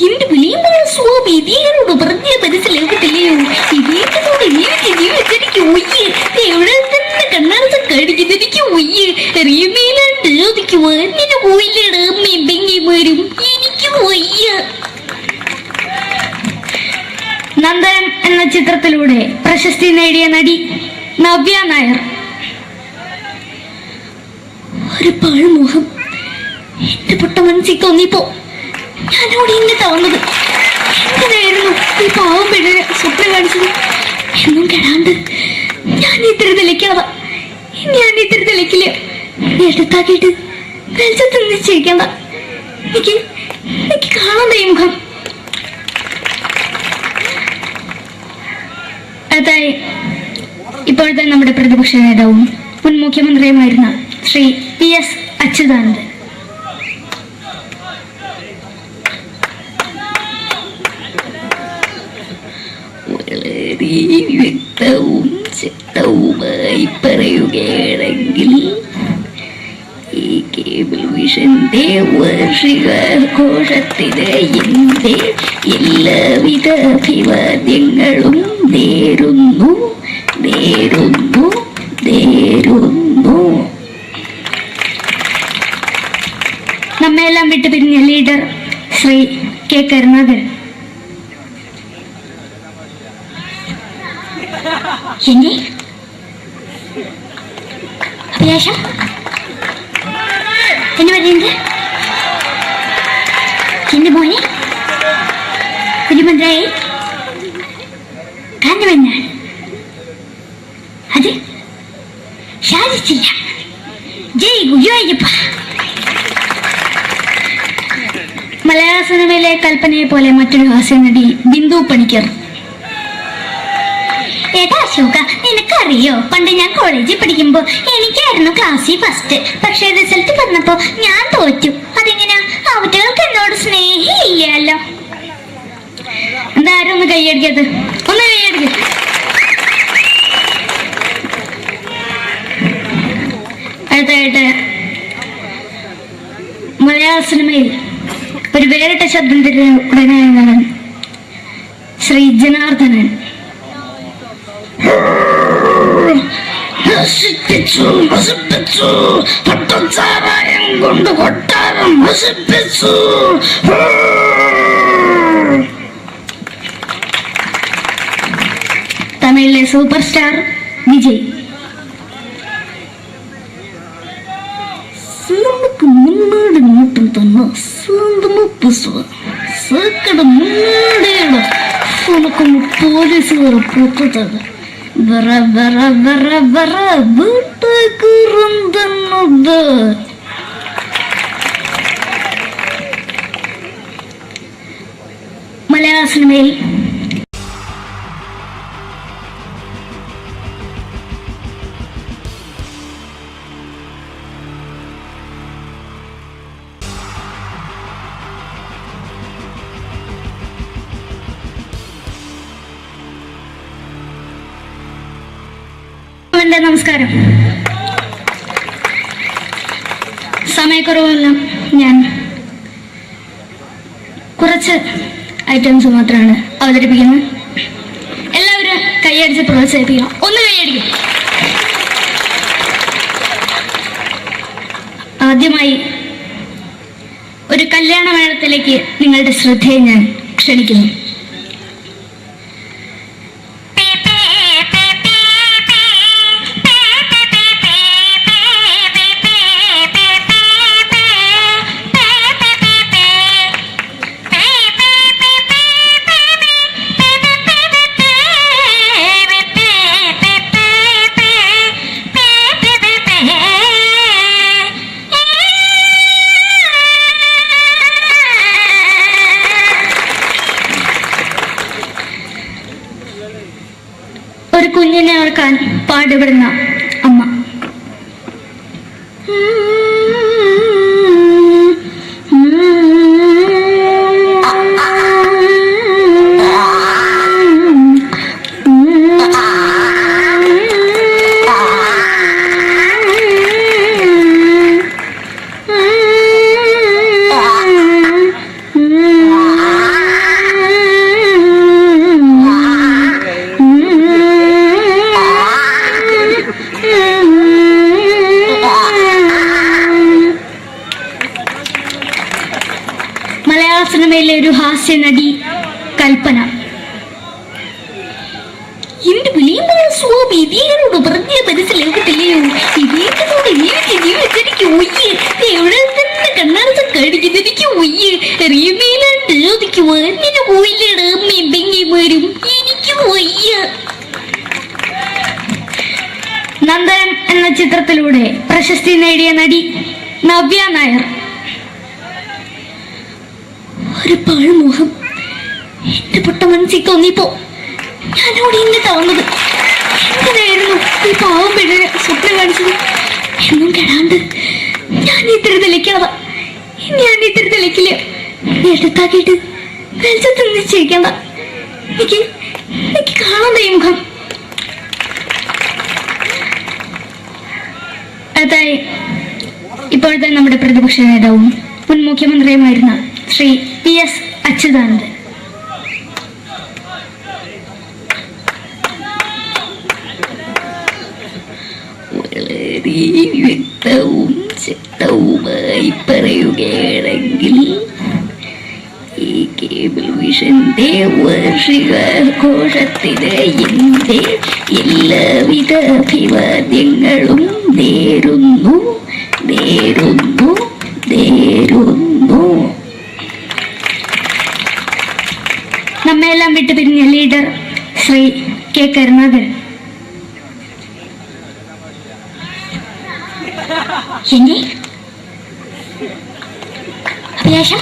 എന്റെ വിളിയമ്പല സ്വാമി ഇതിനോട് പറഞ്ഞ മനസ്സിലാകത്തില്ലയോ? ഇതേറ്റോട് എനിക്ക് ജീവിച്ചെനിക്ക് ഒയ്യ് എവിടെ തന്നെ കണ്ണാടത്ത് കാണിക്കുന്ന എനിക്ക് ഒയ്യ് അറിയുന്നതിലാണ്ട് എനിക്ക് വന്നിന് പോയില്ലേടാ അമ്മയും പെങ്ങിമാരും എനിക്ക് ഒയ്യ. നന്ദനം എന്ന ചിത്രത്തിലൂടെ പ്രശസ്തി നേടിയ നടി നവ്യ നായർ. ഒരു പാഴ്മുഖം എന്റെ പൊട്ട മനസ്സിൽ തോന്നിയപ്പോ ഞാനോട് ഇങ്ങോട്ടാ വന്നത്. എങ്ങനെയായിരുന്നു ഈ പാവം പെണ്ണിനെ സ്വപ്നം കാണിച്ചത്? എന്നും കെടാണ്ട് ഞാൻ ഇത്തിരി തെളിക്കാതെ തെളിക്കില്ല. എടുത്താക്കിയിട്ട് വെളിച്ചത്ത് നിശ്ചയിക്കണ്ട. എനിക്ക് കാണാൻ ഈ മുഖം. അതായി ഇപ്പോഴത്തെ നമ്മുടെ പ്രതിപക്ഷ നേതാവും മുൻ മുഖ്യമന്ത്രിയുമായിരുന്ന ശ്രീ PS അച്യുതാനന്ദൻ. വളരെ വ്യക്തവും ശക്തവുമായി പറയുകയാണെങ്കിൽ ഈ കേബിൾ വിഷന്റെ വാർഷികാഘോഷത്തിന് എന്റെ എല്ലാവിധ അഭിവാദ്യങ്ങളും നേരുന്നു. നമ്മയെല്ലാം വിട്ടുപിരിഞ്ഞ ലീഡർ ശ്രീ കെ കരുണാകരൻ. എന്റെ അഭിലാഷം എന്ന് പറയുന്നത് എന്റെ മോനെ തിരുമന്ത്രായി കാണുമെന്നാണ്. അത് സാധിച്ചില്ല. ജയ് ഗുരുവായൂരപ്പ. മലയാള സിനിമയിലെ കൽപ്പനയെ പോലെ മറ്റൊരു ഹാസ്യ നടി ബിന്ദു പണിക്കർ. ഏട്ടാ അശോക, നിനക്കറിയോ പണ്ട് ഞാൻ കോളേജിൽ പഠിക്കുമ്പോ എനിക്കായിരുന്നു ക്ലാസ്സിൽ ഫസ്റ്റ്. പക്ഷെ റിസൾട്ട് വന്നപ്പോ ഞാൻ തോറ്റു. അതെങ്ങനെയാ? അവറ്റകൾക്ക് എന്നോട് സ്നേഹമില്ലല്ലോ. എന്താരും ഒന്ന് കൈയടിക്കത്? ഒന്ന് കൈയടിക്ക. അടുത്തായിട്ട് മലയാള സിനിമയിൽ ഒരു വേറിട്ട ശബ്ദം ഉടനെയാണ് ശ്രീ ജനാർദ്ദനൻ. പട്ടച്ചാരായം കൊണ്ട് കൊട്ടാരം നശിപ്പിച്ചു. തമിഴിലെ സൂപ്പർ സ്റ്റാർ വിജയ്. നമുക്ക് മുன்னாடி மட்டும் തന്നെ സ്വന്തമോ പുസ്തകം സക്കട മുன்னாടിയാണ് ഉനക്ക് പോലീസുകാർ പൊത്തത് വര വര വര വര വീട്ടുകുറുന്നത്. മലയാള സിനിമയിൽ എൻ്റെ നമസ്കാരം. സമയക്കുറവെല്ലാം ഞാൻ കുറച്ച് ഐറ്റംസ് മാത്രമാണ് അവതരിപ്പിക്കുന്നത്. എല്ലാവരും കൈയടിച്ച് പ്രോത്സാഹിപ്പിക്കണം. ഒന്ന് കൈയടിക്കും. ആദ്യമായി ഒരു കല്യാണ മേളത്തിലേക്ക് നിങ്ങളുടെ ശ്രദ്ധയെ ഞാൻ ക്ഷണിക്കുന്നു. ഒരു കുഞ്ഞിനെ ഓർക്കാൻ പാടുപെടുന്ന അമ്മ. മലയാള സിനിമയിലെ ഒരു ഹാസ്യ നടി കൽപ്പന. എന്റെ വിളിയമ്പഴ സ്വാമി ഇതിനോട് പറഞ്ഞ മനസ്സിലാകത്തില്ലയോ? ഇതിനോട് എനിക്ക് ജീവിച്ചെനിക്ക് ഒയ്യ്, എവിടെ തന്നെ കണ്ണാർച്ച കടിക്കുന്നത് എനിക്ക് ഒയ്യ്, അറിയുന്നതിലാണ്ട് എനിക്ക് വന്നിട്ട് പോയില്ലേടാ അമ്മയും പെങ്ങന്മാരും, എനിക്ക് വയ്യ. നന്ദനം എന്ന ചിത്രത്തിലൂടെ പ്രശസ്തി നേടിയ നടി നവ്യ നായർ. ഒരു പാഴ്മുഖം എന്റെ പൊട്ട മനസ്സിൽ തോന്നിയപ്പോ ഞാനോട് ഇന്നിട്ടാ വന്നത്. എന്തിനായിരുന്നു ഈ പാവം പെണ്ണിന് സ്വപ്നം കാണിച്ചത്? എന്നും കെടാണ്ട് ഞാൻ ഇത്തിരി തെളിക്കാതെ ഞാൻ ഇത്തിരി തെളിക്കില്ല. എടുത്താക്കിയിട്ട് വെളിച്ചത്ത് നിശ്ചയിക്കണ്ട. എനിക്ക് കാണാൻ ഈ മുഖം. അതായി ഇപ്പോഴത്തെ നമ്മുടെ പ്രതിപക്ഷ നേതാവും മുൻ മുഖ്യമന്ത്രിയുമായിരുന്ന ശ്രീ PS അച്യുതാനന്ദൻ. വളരെ വ്യക്തവും ശക്തവുമായി പറയുകയാണെങ്കിൽ ഈ കേബിൾ വിഷന്റെ വാർഷികാഘോഷത്തിന് എന്റെ എല്ലാവിധ അഭിവാദ്യങ്ങളും നേരുന്നു. നമ്മെല്ലാം വിട്ടുപിരിഞ്ഞ ലീഡർ ശ്രീ K. കരുണാകരൻ. എന്റെ അഭിലാഷം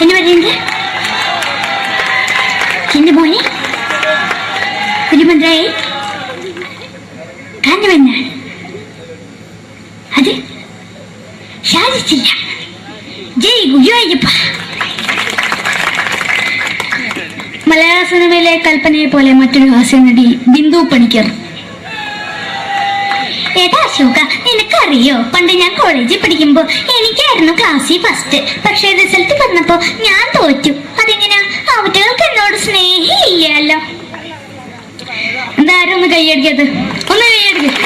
എന്ന് പറയുന്നത് എന്റെ മോനെ തിരുമന്ത്രായി കാണുമെന്നാണ്. അത് സാധിച്ചില്ല. ജയ് ഗുരുവായൂരപ്പ. മലയാള സിനിമയിലെ കൽപ്പനയെ പോലെ മറ്റൊരു ഹാസ്യ നടി ബിന്ദു പണിക്കർ. ഏതാ അശോക, നിനക്കറിയോ പണ്ട് ഞാൻ കോളേജിൽ പഠിക്കുമ്പോ എനിക്കായിരുന്നു ക്ലാസ്സിൽ ഫസ്റ്റ്. പക്ഷെ റിസൾട്ട് വന്നപ്പോ ഞാൻ തോറ്റു. അതെങ്ങനെയാ? അവറ്റകൾക്ക് എന്നോട് സ്നേഹമില്ലല്ലോ. എന്താരും ഒന്ന് കൈയടിക്കത്? ഒന്ന് കൈയടിക്ക.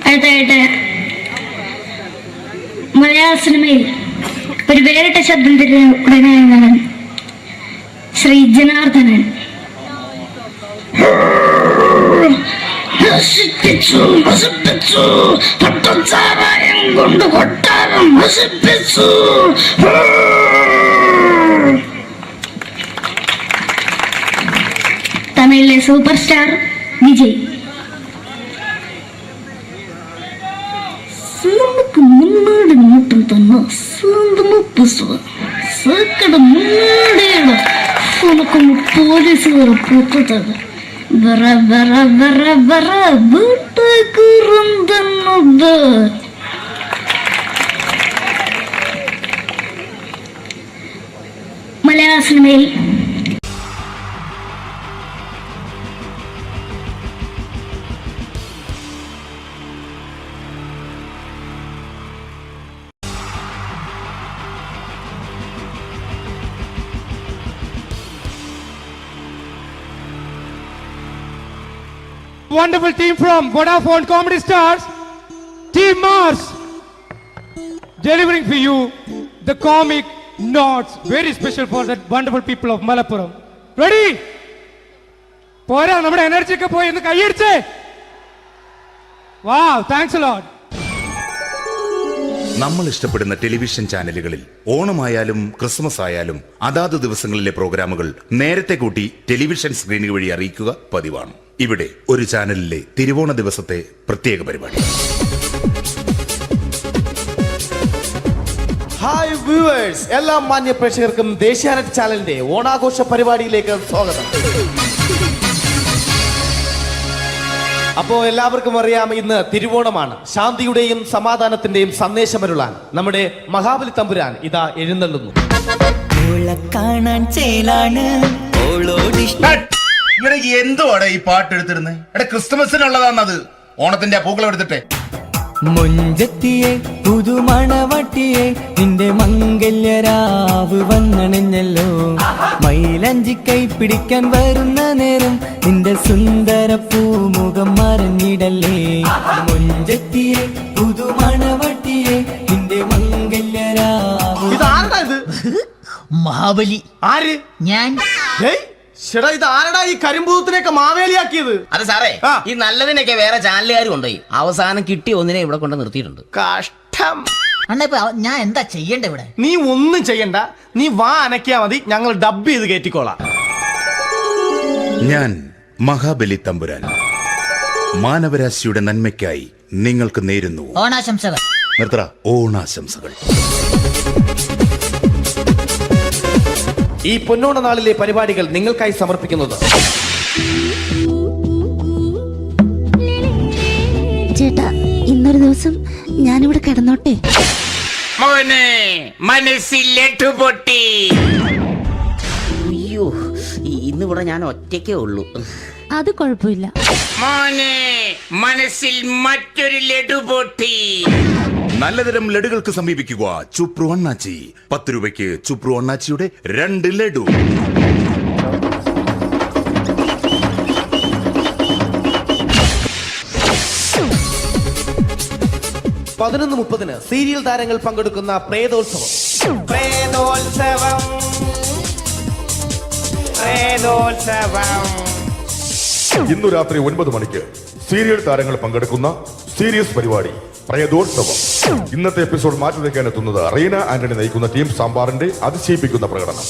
അടുത്തായിട്ട് മലയാള സിനിമയിൽ ഒരു വേറിട്ട ശബ്ദത്തിന്റെ ഉടനാണ് ശ്രീ ജനാർദ്ദനൻ. കൊണ്ട് കൊട്ടാരം നശിപ്പിച്ചു. തമിഴിലെ സൂപ്പർ സ്റ്റാർ വിജയ്. നമുക്ക് മുന്നോടി നോട്ടം തന്നെ സ്വന്തമോ പുസ്തകം സക്കട മുന്നോടിയുടെ ഉനക്കൊന്ന് പോലീസുകാർ പൊട്ടത് വറ വറ വറ വറ വീട്ടുകുറുന്നത്. മലയാള സിനിമയിൽ wonderful team from Vodafone Comedy Stars, Team Mars, delivering for you the comic notes, very special for that wonderful people of Malappuram. Ready? പോരാ, നമ്മുടെ എനർജി ഒക്കെ പോയി ഒന്ന് കൈയടിച്ചേ. Wow, thanks a lot. നമ്മൾ ഇഷ്ടപ്പെടുന്ന ടെലിവിഷൻ ചാനലുകളിൽ ഓണമായാലും ക്രിസ്മസ് ആയാലും അതാത് ദിവസങ്ങളിലെ പ്രോഗ്രാമുകൾ നേരത്തെ കൂട്ടി ടെലിവിഷൻ സ്ക്രീനുകൾ വഴി അറിയിക്കുക പതിവാണ്. ഇവിടെ ഒരു ചാനലിലെ തിരുവോണ ദിവസത്തെ പ്രത്യേക പരിപാടി. ഹായ് വ്യൂവേഴ്സ്, എല്ലാ മാന്യ പ്രേക്ഷകർക്കും ദേശീയാനെറ്റ് ചാനലിന്റെ ഓണാഘോഷ പരിപാടിയിലേക്ക് സ്വാഗതം. അപ്പോ എല്ലാവർക്കും അറിയാം, ഇന്ന് തിരുവോണമാണ്. ശാന്തിയുടെയും സമാധാനത്തിന്റെയും സന്ദേശമരുളാൻ നമ്മുടെ മഹാബലി തമ്പുരാൻ ഇതാ എഴുന്നള്ളുന്നു. കാണാൻ ചേലാണ് എന്തുവാടെ ഈ പാട്ട് എടുത്തിരുന്നത്? എടാ, ക്രിസ്തുമസിനുള്ളതാണത്. ഓണത്തിന്റെ പൂക്കളം എടുത്തിട്ടെ. മൊഞ്ചത്തിയെ പുതുമണവട്ടിയെ നിന്റെ മംഗല്യരാവ് വന്നണഞ്ഞല്ലോ. മൈലഞ്ചി കൈ പിടിക്കാൻ വരുന്ന നേരം നിന്റെ സുന്ദര പൂമുഖം മറഞ്ഞിടല്ലേ. മൊഞ്ചത്തിയെ പുതുമണവട്ടിയെ നിന്റെ മംഗല്യരാവ്. ഇതാരടാ ഇത്? മഹാബലി. ആര്? ഞാൻ. ചേട്ടാ, ഇത് ആരടാ ഈ കരിമ്പൂത്തിനെയൊക്കെ മാവേലിയാക്കിയത്? അത് സാറേ, ഈ നല്ലതിനൊക്കെ വേറെ ചാനലുകാർ കൊണ്ടുപോയി അവസാനം കിട്ടി ഒന്നിനെ ഇവിടെ കൊണ്ട് നിർത്തിയിട്ടുണ്ട്. കഷ്ടം. അണ്ണ ഇപ്പൊ ഞാൻ എന്താ ചെയ്യണ്ട ഇവിടെ? നീ ഒന്നും ചെയ്യണ്ട, നീ വാ അനക്കിയാ മതി, ഞങ്ങൾ ഡബ് ചെയ്ത് കയറ്റിക്കോളാം. ഞാൻ മഹാബലി തമ്പുരാൻ മാനവരാശിയുടെ നന്മയ്ക്കായി നിങ്ങൾക്ക് നേരുന്നു ഓണാശംസകൾ. നിർത്തറ. ഓണാശംസകൾ. ഈ പൊന്നോണ നാളിലെ പരിപാടികൾ നിങ്ങൾക്കായി സമർപ്പിക്കുന്നത് ചേട്ടാ, ഇന്നൊരു ദിവസം ഞാനിവിടെ കിടന്നോട്ടെ. മനസ്സിലെട്ടുപൊട്ടി. അയ്യോ, ഇന്നിവിടെ ഞാൻ ഒറ്റയ്ക്കേ ഉള്ളൂ. അത് കുഴപ്പമില്ല. മോനെ, മനസ്സിൽ മറ്റൊരു ലഡു പൊട്ടി. നല്ലതരം ലഡുകൾക്ക് സമീപിക്കുക ചുപ്രു അണ്ണാച്ചി. 10 രൂപയ്ക്ക് ചുപ്രു അണ്ണാച്ചിയുടെ 2 ലഡു. പതിനൊന്ന് 30 സീരിയൽ താരങ്ങൾ പങ്കെടുക്കുന്ന പ്രേതോത്സവം. പ്രേതോത്സവം, പ്രേതോത്സവം. ഇന്നു രാത്രി 9 മണിക്ക് സീരിയൽ താരങ്ങൾ പങ്കെടുക്കുന്ന സീരിയസ് പരിപാടി പ്രേതോത്സവം. ഇന്നത്തെ എപ്പിസോഡ് മാറ്റി വയ്ക്കാൻ എത്തുന്നത് റീന ആന്റണി നയിക്കുന്ന ടീം സാമ്പാറിന്റെ അതിശയിപ്പിക്കുന്ന പ്രകടനം.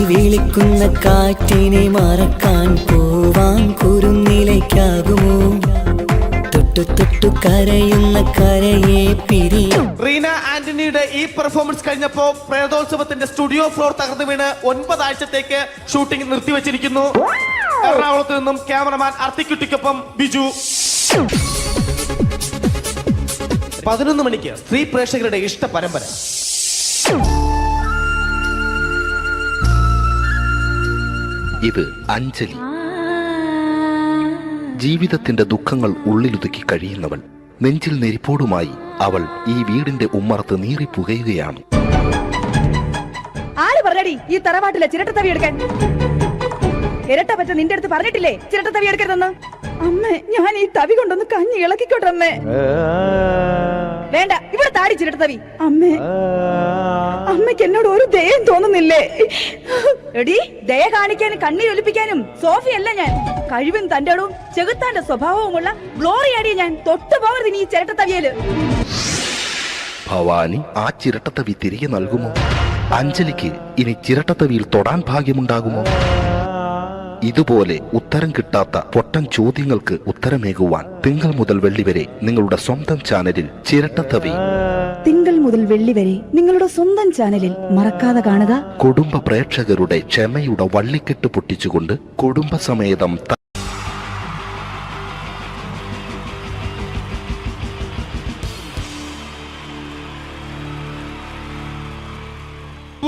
വിളിക്കുന്ന കാറ്റിനെ മറക്കാൻ പോവാൻ കുറുനിലയ്ക്കാകുമോ? തൊട്ടു തൊട്ടു കരയുന്ന കരയെ പിരിയും. റീന ആന്റണിയുടെ ഈ പെർഫോമൻസ് കഴിഞ്ഞപ്പോ പ്രേതോത്സവത്തിന്റെ സ്റ്റുഡിയോ ഫ്ലോർ തകർന്നു വീണ് 9 ആഴ്ചത്തേക്ക് ഷൂട്ടിംഗ് നിർത്തിവെച്ചിരിക്കുന്നു. എറണാകുളത്ത് നിന്നും ക്യാമറമാൻ അർത്തിക്കുട്ടിക്കൊപ്പം ബിജു. 11 മണിക്ക് സ്ത്രീ പ്രേക്ഷകരുടെ ഇഷ്ട പരമ്പര. ഇത് അഞ്ജലി. ജീവിതത്തിന്റെ ദുഃഖങ്ങൾ ഉള്ളിലുതുക്കി കഴിയുന്നവൾ. നെഞ്ചിൽ നെരിപ്പോടുമായി അവൾ ഈ വീടിന്റെ ഉമ്മറത്ത് നീറിപ്പുകയുകയാണ്. ആര് പറഞ്ഞടി ഈ തറവാട്ടിലെ ചിരട്ടത്തവി എടുക്കാൻ? ഇരട്ട പറ്റ നിന്റെ അടുത്ത് പറഞ്ഞിട്ടില്ലേ ചിരട്ടത്തവി എടുക്കരുതെന്ന്? അമ്മേ, ഞാൻ ഈ തവി കൊണ്ടൊന്ന് കഞ്ഞി ഇളക്കിക്കോട്ടെ അമ്മേ. വേണ്ട, ഇവിടെ താടി ചിരട്ടത്തവി. അമ്മേ, അമ്മയ്ക്ക് എന്നോട് ഒരു ദയം തോന്നുന്നില്ലേ? എടി, ദയ കാണിക്കാനും കണ്ണീരൊലിപ്പിക്കാനും സോഫിയല്ല ഞാൻ. കഴിവും തന്റെ ഇടവും ചെകുത്താന്റെ സ്വഭാവവുമുള്ള ഗ്ലോറിയാടിയ ഞാൻ. തൊട്ടുപോകരുത് നീ ഈ ചിരട്ടത്തവിയല്. ഭവാനി ആ ചിരട്ടത്തവി തിരികെ നൽകുമോ? അഞ്ജലിക്ക് ഇനി ചിരട്ടത്തവിയിൽ തൊടാൻ ഭാഗ്യമുണ്ടാകുമോ? ഇതുപോലെ ഉത്തരം കിട്ടാത്ത പൊട്ടൻ ചോദ്യങ്ങൾക്ക് ഉത്തരമേകുവാൻ തിങ്കൾ മുതൽ വെള്ളി വരെ നിങ്ങളുടെ സ്വന്തം ചാനലിൽ ചിരട്ടത്തവി. തിങ്കൾ മുതൽ വെള്ളി വരെ നിങ്ങളുടെ സ്വന്തം ചാനലിൽ മറക്കാതെ കാണുക. കുടുംബ പ്രേക്ഷകരുടെ ക്ഷമയുടെ വള്ളിക്കെട്ട് പൊട്ടിച്ചുകൊണ്ട് കുടുംബസമേതം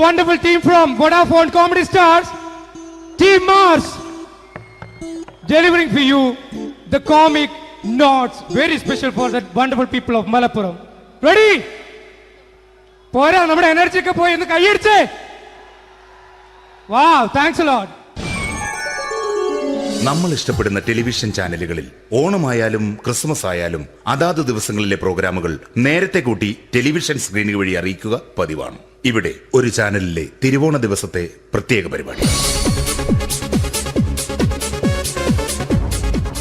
wonderful team from Vodafone Comedy Stars, Team Mars, delivering for you the comic notes, very special for the wonderful people of Malappuram. Ready? പോരാ, നമ്മുടെ എനർജി ഒക്കെ പോയി ഒന്ന് കൈയടിച്ചേ. Wow, thanks a lot. നമ്മൾ ഇഷ്ടപ്പെടുന്ന ടെലിവിഷൻ ചാനലുകളിൽ ഓണമായാലും ക്രിസ്മസ് ആയാലും അതാത് ദിവസങ്ങളിലെ പ്രോഗ്രാമുകൾ നേരത്തെ കൂട്ടി ടെലിവിഷൻ സ്ക്രീനുകൾ വഴി അറിയിക്കുക പതിവാണ്. ഇവിടെ ഒരു ചാനലിലെ തിരുവോണ ദിവസത്തെ പ്രത്യേക പരിപാടി.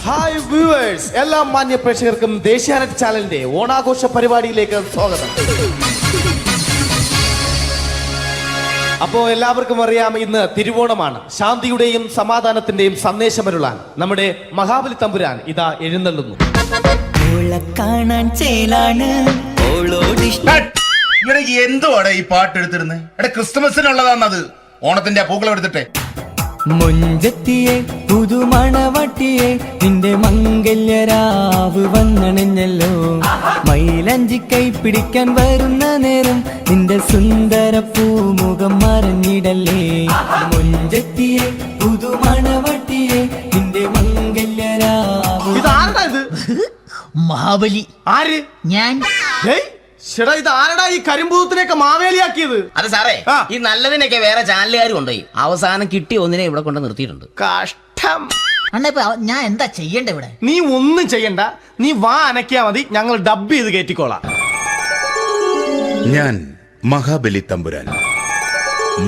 ഹായ് വ്യൂവേഴ്സ്, എല്ലാ മാന്യ പ്രേക്ഷകർക്കും ദേശീയാനെറ്റ് ചാനലിന്റെ ഓണാഘോഷ പരിപാടിയിലേക്ക് സ്വാഗതം. അപ്പോ എല്ലാവർക്കും അറിയാം, ഇന്ന് തിരുവോണമാണ്. ശാന്തിയുടെയും സമാധാനത്തിന്റെയും സന്ദേശമരുളാൻ നമ്മുടെ മഹാബലി തമ്പുരാൻ ഇതാ എഴുന്നള്ളുന്നു. കാണാൻ ചേലാണ് എന്തുവാടെ ഈ പാട്ട് എടുത്തിരുന്നത്? ക്രിസ്തുമസിനുള്ളതാണത്. ഓണത്തിന്റെ പൂക്കളം എടുത്തിട്ടെ. മുഞ്ചത്തിയെ പുതുമണവട്ടിയെ നിന്റെ മംഗല്യരാവ് വന്നണഞ്ഞല്ലോ. മൈലഞ്ചി കൈ പിടിക്കാൻ വരുന്ന നേരം നിന്റെ സുന്ദര പൂമുഖം മറഞ്ഞിടല്ലേ. മുഞ്ചത്തിയെ പുതുമണവട്ടിയെ നിന്റെ മംഗല്യരാവ്. ഇതാരടാ ഇത്? മഹാബലി. ആര്? ഞാൻ. ചേട്ടാ, ഇത് ആരടാ ഈ കരിമ്പൂത്തിനെയൊക്കെ മാവേലിയാക്കിയത്? അത് സാറേ, ഈ നല്ലതിനൊക്കെ വേറെ ചാനലുകാർ കൊണ്ടുപോയി അവസാനം കിട്ടി ഒന്നിനെ ഇവിടെ കൊണ്ട് നിർത്തിയിട്ടുണ്ട്. കഷ്ടം. അണ്ണ ഇപ്പൊ ഞാൻ എന്താ ചെയ്യണ്ട ഇവിടെ? നീ ഒന്നും ചെയ്യണ്ട, നീ വാ അനക്കിയാ മതി, ഞങ്ങൾ ഡബ് ചെയ്ത് കയറ്റിക്കോളാം. ഞാൻ മഹാബലി തമ്പുരാൻ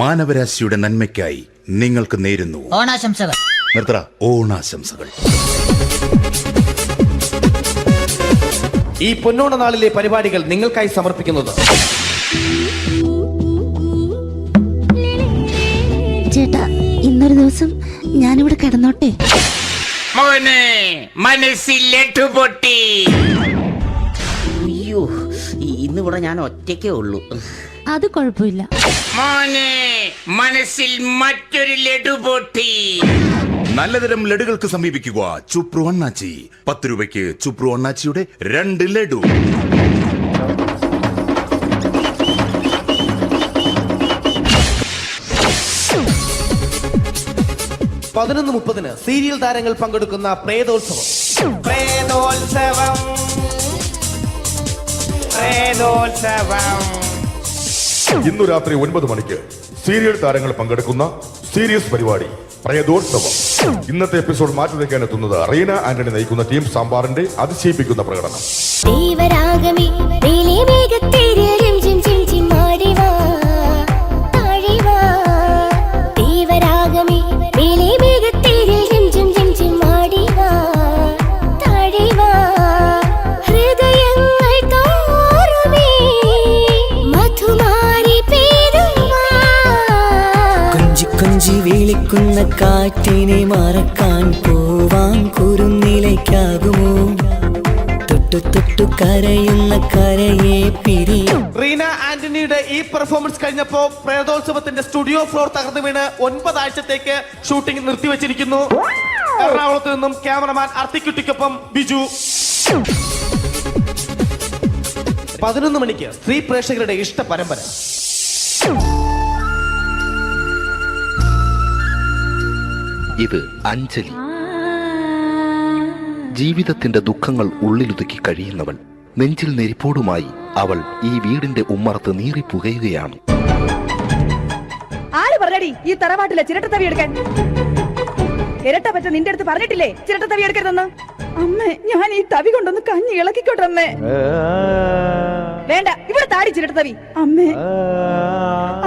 മാനവരാശിയുടെ നന്മയ്ക്കായി നിങ്ങൾക്ക് നേരുന്നു ഓണാശംസകൾ. നിർത്തറ ഓണാശംസകൾ. ഈ പൊന്നോണ നാളിലെ പരിപാടികൾ നിങ്ങൾക്കായി സമർപ്പിക്കുന്നത് ചേട്ടാ, ഇന്നൊരു ദിവസം ഞാനിവിടെ കിടന്നോട്ടെ. മനസ്സിലെട്ടുപൊട്ടി. അയ്യോ, ഇന്നിവിടെ ഞാൻ ഒറ്റയ്ക്കേ ഉള്ളൂ. അത് കുഴപ്പമില്ല. മനസ്സിൽ മറ്റൊരു ലഡു പൊട്ടി. നല്ലതരം ലഡുകൾക്ക് സമീപിക്കുക ചുപ്രു അണ്ണാച്ചി. 10 രൂപയ്ക്ക് ചുപ്രു അണ്ണാച്ചിയുടെ 2 ലഡു. (11:30) സീരിയൽ താരങ്ങൾ പങ്കെടുക്കുന്ന പ്രേതോത്സവം. ഇന്നു രാത്രി 9 മണിക്ക് സീരിയൽ താരങ്ങൾ പങ്കെടുക്കുന്ന സീരിയസ് പരിപാടി പ്രേതോത്സവം. ഇന്നത്തെ എപ്പിസോഡ് മാറ്റി വയ്ക്കാൻ എത്തുന്നത് റീന ആന്റണി നയിക്കുന്ന ടീം സാമ്പാറിന്റെ അതിശയിപ്പിക്കുന്ന പ്രകടനം. കൊഞ്ചി വിളിക്കുന്ന കാറ്റിനെ മറക്കാൻ പോവാൻ കുരുന്നിലേക്കാകുമോ. തൊട്ടു തൊട്ടു കരയുന്ന കരയെ പിരിയും. റീന ആന്റണിയുടെ ഈ പെർഫോമൻസ് കഴിഞ്ഞപ്പോ പ്രേതോത്സവത്തിന്റെ സ്റ്റുഡിയോ ഫ്ലോർ തകർന്നു വീണ് 9 ആഴ്ചത്തേക്ക് ഷൂട്ടിംഗ് നിർത്തിവെച്ചിരിക്കുന്നു. എറണാകുളത്ത് നിന്നും ക്യാമറമാൻ അർത്തിക്കുട്ടിക്കൊപ്പം ബിജു. 11 മണിക്ക് സ്ത്രീ പ്രേക്ഷകരുടെ ഇഷ്ട പരമ്പര. ഇത് അഞ്ജലി. ജീവിതത്തിന്റെ ദുഃഖങ്ങൾ ഉള്ളിലൊതുക്കി കഴിയുന്നവൾ. നെഞ്ചിൽ നെരിപ്പോടുമായി അവൾ ഈ വീടിന്റെ ഉമ്മറത്ത് നീറിപ്പുകയുകയാണ്. ആര് പറഞ്ഞടി ഈ തറവാട്ടിലെ ചിരട്ടത്തവി എടുക്കാൻ? ഇരട്ട പറ്റ നിന്റെ അടുത്ത് പറഞ്ഞിട്ടില്ലേ ചിരട്ടത്തവി എടുക്കരുതെന്ന്? അമ്മേ, ഞാൻ ഈ തവി കൊണ്ടൊന്ന് കഞ്ഞി ഇളക്കിക്കോട്ടെ അമ്മേ. വേണ്ട, ഇവിടെ താടി ചിരട്ടത്തവി. അമ്മേ,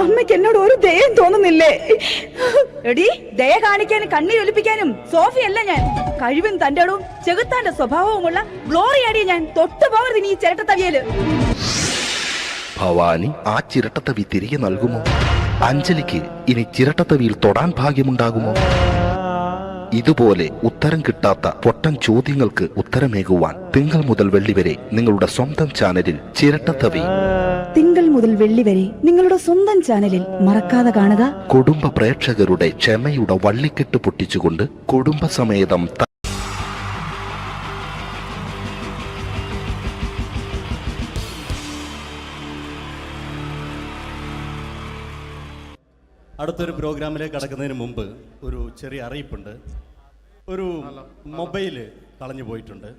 അമ്മയ്ക്ക് എന്നോട് ഒരു ദയം തോന്നുന്നില്ലേ? എടി, ദയ കാണിക്കാനും കണ്ണി ഒലിപ്പിക്കാനും സോഫിയല്ല ഞാൻ. കഴിവും തന്റെടും ചെകുത്താന്റെ സ്വഭാവവുമുള്ള ഗ്ലോറിയാടിയ ഞാൻ. തൊട്ടു പോകരുത് നീ ചിരട്ടത്തവിയല്. ഭവാനി ആ ചിരട്ടത്തവി തിരികെ നൽകുമോ? അഞ്ജലിക്ക് ഇനി ചിരട്ടത്തവിയിൽ തൊടാൻ ഭാഗ്യമുണ്ടാകുമോ? ഇതുപോലെ ഉത്തരം കിട്ടാത്ത പൊട്ടൻ ചോദ്യങ്ങൾക്ക് ഉത്തരമേകുവാൻ തിങ്കൾ മുതൽ വെള്ളി വരെ നിങ്ങളുടെ സ്വന്തം ചാനലിൽ ചിരട്ടത്തവി. തിങ്കൾ മുതൽ വെള്ളി വരെ നിങ്ങളുടെ സ്വന്തം ചാനലിൽ മറക്കാതെ കാണുക. കുടുംബ പ്രേക്ഷകരുടെ ക്ഷമയുടെ വള്ളിക്കെട്ട് പൊട്ടിച്ചുകൊണ്ട് കുടുംബസമേതം അടുത്തൊരു പ്രോഗ്രാമിലേക്ക് കടക്കുന്നതിന് മുമ്പ് ഒരു ചെറിയ അറിയിപ്പുണ്ട്. ഒരു മൊബൈൽ കളഞ്ഞു പോയിട്ടുണ്ട്.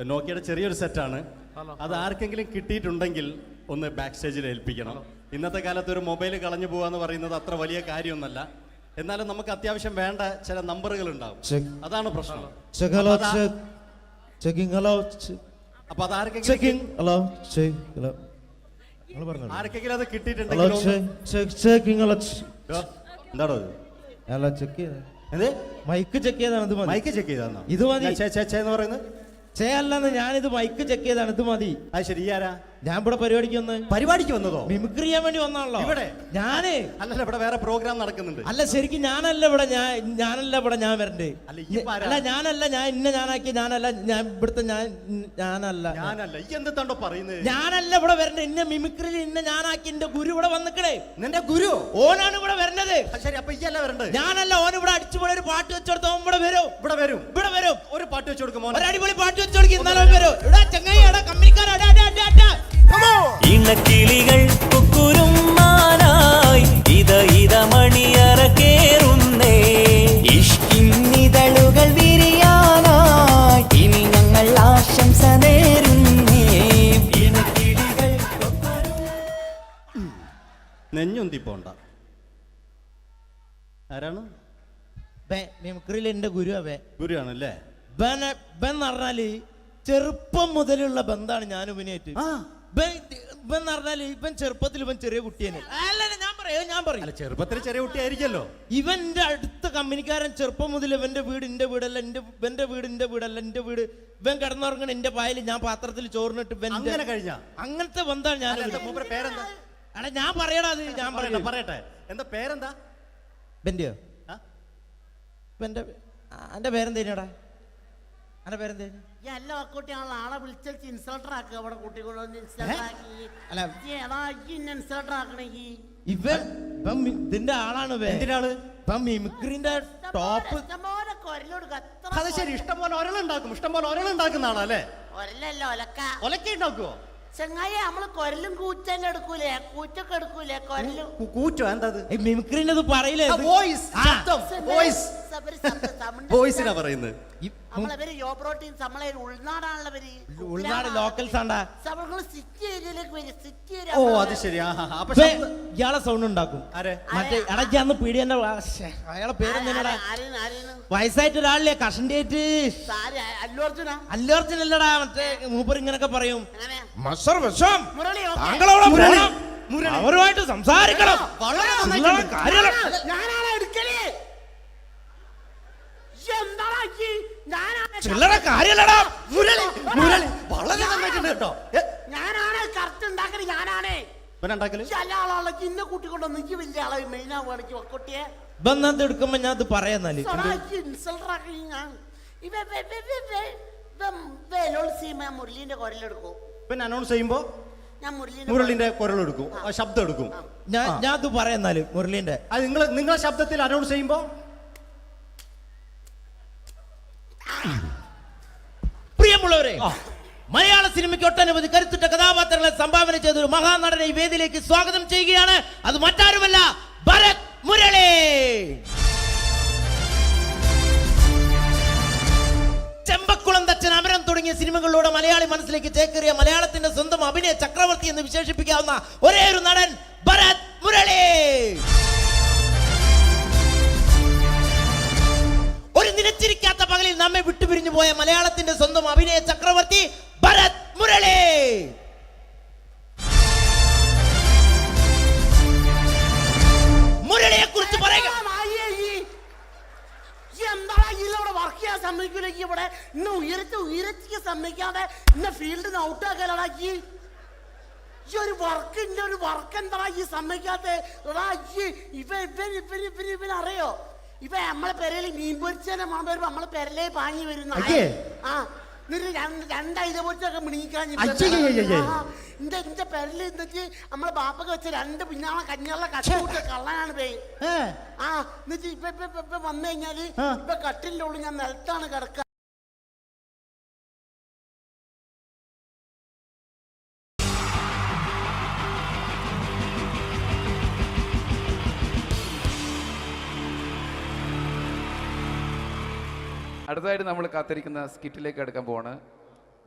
നോക്കിയുടെ ചെറിയൊരു സെറ്റാണ്. അത് ആർക്കെങ്കിലും കിട്ടിയിട്ടുണ്ടെങ്കിൽ ഒന്ന് ബാക്ക് സ്റ്റേജിൽ ഏൽപ്പിക്കണം. ഇന്നത്തെ കാലത്ത് ഒരു മൊബൈൽ കളഞ്ഞു പോകാന്ന് പറയുന്നത് അത്ര വലിയ കാര്യമൊന്നല്ല. എന്നാലും നമുക്ക് അത്യാവശ്യം വേണ്ട ചില നമ്പറുകൾ ഉണ്ടാവും. അതാണ് പ്രശ്നം. അപ്പൊ അത് ആർക്കെങ്കിലും അത് കിട്ടിയിട്ടുണ്ടെങ്കിൽ എന്താണോ മൈക്ക് ചെക്ക് ചെയ്താണ്. മൈക്ക് ചെക്ക് ചെയ്താണോ? ഇത് മതി എന്ന് പറയുന്നത് അല്ലെന്ന് ഞാനിത് മൈക്ക് ചെക്ക് ചെയ്താണ്. ഇത് മതി. അത് ശരി. ആരാ? ഞാൻ ഇവിടെ പരിപാടിക്ക് വന്നതോ? മിമിക്രി ചെയ്യാൻ വേണ്ടി വന്നാണല്ലോ ഇവിടെ. ഞാന് അല്ലല്ല, ഇവിടെ വേറെ പ്രോഗ്രാം നടക്കുന്നുണ്ട്. അല്ല ശരിക്കും ഞാനല്ല ഇവിടെ. ഞാൻ വരണ്ടേ? അല്ല ഞാനല്ല. ഞാൻ ഞാനാക്കി. ഞാനല്ല. ഞാൻ ഇവിടുത്തെ ഞാനല്ല. എന്തെത്താണ്ടോ പറയുന്നത്? ഞാനല്ല ഇവിടെ വരണ്ടേ. ഇന്ന മിമിക്രിയിൽ ഞാനാക്കി. എന്റെ ഗുരു ഇവിടെ വന്നിക്കണേ. നിന്റെ ഗുരു ഓനാണ് ഇവിടെ വരണത്. ശരി. അപ്പൊ ഈ അല്ല വരണ്ടേ? ഞാനല്ല. ഓൻ ഇവിടെ അടിച്ചുപോലെ ഒരു പാട്ട് വെച്ചെടുത്തോ. ഇവിടെ വരും. ഒരു പാട്ട് വെച്ചു കൊടുക്കും. ഒരു അടിപൊളി പാട്ട് വെച്ചു കൊടുക്കും. ഇന്നലെ വരും. ഇവിടെ ചങ്ങായി കമ്പനിക്കാരാ. ഇണക്കിളികൾ കുക്കുരുമാനായി ഇത മണിയറ കേറുന്നേ. ഇഷ്കിന്നിതളുകൾ വിരിയാനായി ഇനി ഞങ്ങൾ ആശംസ നേരുന്നേ. ഇണക്കിളികൾ നെഞ്ഞുന്തി പോണ്ട. ആരാണ്? മിമിക്രിയിൽ എന്റെ ഗുരു. ഗുരുവാണല്ലേ? പറഞ്ഞാല് ചെറുപ്പം മുതലുള്ള ബന്ധാണ് ഞാൻ ഇവനായിട്ട്. ഇവൻ പറഞ്ഞാല് ഇവൻ ചെറുപ്പത്തിൽ ഇവൻ ചെറിയ കുട്ടിയാണ്. ഞാൻ പറയും ചെറുപ്പത്തിൽ ചെറിയ കുട്ടിയായിരിക്കല്ലോ. ഇവന്റെ അടുത്ത കമ്പനിക്കാരൻ ചെറുപ്പം മുതൽ ഇവന്റെ വീട് എന്റെ വീടല്ല. ഇവന്റെ വീട് എന്റെ വീടല്ല. എന്റെ വീട് ഇവൻ കിടന്നുറങ്ങണ എന്റെ പായല് ഞാൻ പാത്രത്തിൽ ചോറിനിട്ട് അങ്ങനത്തെ ബന്ധാണ് ഞാൻ. പേരെന്താ? അല്ല ഞാൻ പറയടാ. അത് ഞാൻ പറയട്ടെ. എന്താ പേരെന്താ? ബെന്റെയോ? എന്റെ പേരെന്തേനാടാ? എന്റെ പേരെന്തേനു? എല്ലാ കുട്ടിയാണല്ലോ ആളെ വിളിച്ചു ഇൻസൾട്ടർ ആക്കുക. അവിടെ കുട്ടികളൊന്ന് ഇൻസൾട്ടർ ആക്കണെങ്കി ഇതിന്റെ ആളാണ്. മിമിക്രിന്റെ ടോപ്പ്. അത് ശരി. ഇഷ്ടംപോലെ ഒരളുണ്ടാക്കും. ഇഷ്ടംപോലെ ഒരളുണ്ടാക്കുന്ന ആളല്ലേ? ഒരലല്ല ഒലക്ക ഉണ്ടാക്കുവോ? ചെങ്ങായി നമ്മള് കൊരലും കൂറ്റല്ല എടുക്കൂലേ? കൂറ്റൊക്കെ എടുക്കൂലേ? കൊരലും കൂറ്റോ? എന്താ മിമിക്രിന്റെ പറയില്ലേ? വോയിസിനാ പറയുന്നത്. നമ്മളവര് യോപ്രോട്ടീൻ നമ്മളെ ഉൾനാടാണല്ലോ. ഉൾനാട് ലോക്കൽസ് ആണ്ടാ. സിറ്റി ഏരിയയിലേക്ക് വരും. City area. ഓ അത് ശരി. ഇയാളെ സൗണ്ട് ഉണ്ടാക്കും. മറ്റേ ഇടയ്ക്കാന്ന് പീടിയന്റെ അയാളെ പേരെന്താ? വയസ്സായിട്ട് ഒരാളില്ലേ? കഷണ്ടിയായിട്ട്. അല്ലു അർജുൻ അല്ലടാ. മറ്റേ മൂപ്പർ ഇങ്ങനൊക്കെ പറയും. അവരുമായിട്ട് സംസാരിക്കണം. ചില്ലറ കാര്യല്ലടാ. വളരെ നന്നായിട്ടുണ്ട് കേട്ടോ. ഞാനാണ് കറക്റ്റ് ഉണ്ടാക്കല്. ഞാനാണ് ഇന്ന കൂട്ടിക്കൊണ്ടോ നിക്ക് വലിയ ആളെ മെയിൻ ആവുകയാണെങ്കിൽ ഒക്കൊട്ടിയെ ബന്ധം എടുക്കുമ്പോ ഞാൻ അത് പറയാന്നാല് മുരളീന്റെ കുരലെടുക്കും. പിന്നെ അനൗൺസ് ചെയ്യുമ്പോ ഞാൻ മുരളിന്റെ കുരലെടുക്കും. ശബ്ദം എടുക്കും. ഞാൻ അത് പറയാന്നാല് മുരളീന്റെ അത് നിങ്ങളെ ശബ്ദത്തിൽ അനൗൺസ് ചെയ്യുമ്പോ. പ്രിയമുള്ളവരെ, മലയാള സിനിമയ്ക്ക് ഒട്ടനവധി കരുത്തുറ്റ കഥാപാത്രങ്ങളെ സംഭാവന ചെയ്ത ഒരു മഹാനടനെ ഈ വേദിയിലേക്ക് സ്വാഗതം ചെയ്യുകയാണ്. അത് മറ്റാരുമല്ല, ഭരത് മുരളി. ചെമ്പക്കുളം തച്ചൻ, അമരം തുടങ്ങിയ സിനിമകളിലൂടെ മലയാളി മനസ്സിലേക്ക് ചേക്കേറിയ മലയാളത്തിന്റെ സ്വന്തം അഭിനയ ചക്രവർത്തി എന്ന് വിശേഷിപ്പിക്കാവുന്ന ഒരേ ഒരു നടൻ ഭരത് മുരളി. ഒരു നിലച്ചിരിക്കാത്ത പകലിൽ നമ്മെ വിട്ടുപിരിഞ്ഞു പോയ മലയാളത്തിന്റെ സ്വന്തം അഭിനയ ചക്രവർത്തി ഭരത് മുരളി. മുരളിയെ കുറിച്ച് പറയുക. വർക്ക് ചെയ്യാൻ സമ്മതിക്കൂലേക്ക് ഇവിടെ ഇന്ന് ഉയരത്തിക്ക് സമ്മതിക്കാതെ ഇന്ന് ഫീൽഡിൽ നിന്ന് ഔട്ടാക്കലാക്കി. ഈ ഒരു വർക്ക് എന്താ ഈ സമ്മതിക്കാത്ത? ഇവനറിയോ? ഇവ നമ്മളെ പെരയില് മീൻ പൊരിച്ചതിനെ മണം വരുമ്പോ നമ്മളെ പെരലേ പാഞ്ഞു വരുന്ന രണ്ടൈല പൊരിച്ചൊക്കെ മിണിക്കാൻ എന്റെ പെരല് എന്നിട്ട് നമ്മളെ ബാപ്പൊക്കെ വെച്ച രണ്ട് പിന്നാളെ കഞ്ഞുള്ള കട്ടുകൂട്ട കള്ളനാണ് പേ. എന്നിട്ട് ഇപ്പൊ വന്നു കഴിഞ്ഞാല് ഇപ്പൊ കട്ടിലിന്റെ ഉള്ളിൽ ഞാൻ നിലത്താണ് കിടക്കുക. അടുത്തതായിട്ട് നമ്മൾ കാത്തിരിക്കുന്ന സ്കിറ്റിലേക്ക് എടുക്കാൻ പോവാണ്.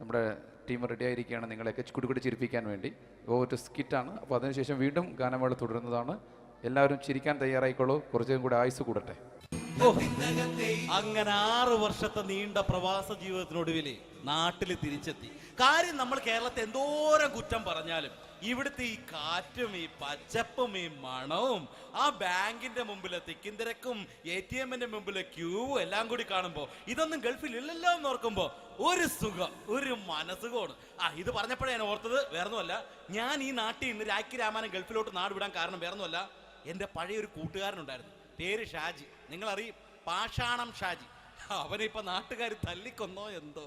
നമ്മുടെ ടീം റെഡി ആയിരിക്കുകയാണ് നിങ്ങളെയൊക്കെ കുടുകുടി ചിരിപ്പിക്കാൻ വേണ്ടി. ഒരു സ്കിറ്റാണ്. അപ്പോൾ അതിനുശേഷം വീണ്ടും ഗാനമേള തുടരുന്നതാണ്. എല്ലാവരും ചിരിക്കാൻ തയ്യാറായിക്കോളൂ. കുറച്ചും കൂടി ആയുസ് കൂടട്ടെ. അങ്ങനെ 6 വർഷത്തെ നീണ്ട പ്രവാസ ജീവിതത്തിനൊടുവിൽ നാട്ടിൽ തിരിച്ചെത്തി. കാര്യം നമ്മൾ കേരളത്തെ എന്തോരം കുറ്റം പറഞ്ഞാലും ഇവിടുത്തെ ഈ കാറ്റും ഈ പച്ചപ്പും ഈ മണവും ആ ബാങ്കിന്റെ മുമ്പിലെ തിക്കും തിരക്കും ATM-ന്റെ മുമ്പിലെ ക്യൂവും എല്ലാം കൂടി കാണുമ്പോ ഇതൊന്നും ഗൾഫിൽ ഇല്ലല്ലോ എന്ന് ഓർക്കുമ്പോ ഒരു സുഖം, ഒരു മനസുഖമാണ്. ഇത് പറഞ്ഞപ്പോഴേ ഞാൻ ഓർത്തത് വേറൊന്നുമല്ല, ഞാൻ ഈ നാട്ടിൽ നിന്ന് രാഖി രാമാനം ഗൾഫിലോട്ട് നാട് വിടാൻ കാരണം വേറൊന്നുമല്ല, എൻ്റെ പഴയ ഒരു കൂട്ടുകാരനുണ്ടായിരുന്നു, പേര് ഷാജി. നിങ്ങളറിയും, പാഷാണം ഷാജി. അവനിപ്പോ നാട്ടുകാർ തല്ലിക്കൊന്നോ എന്തോ.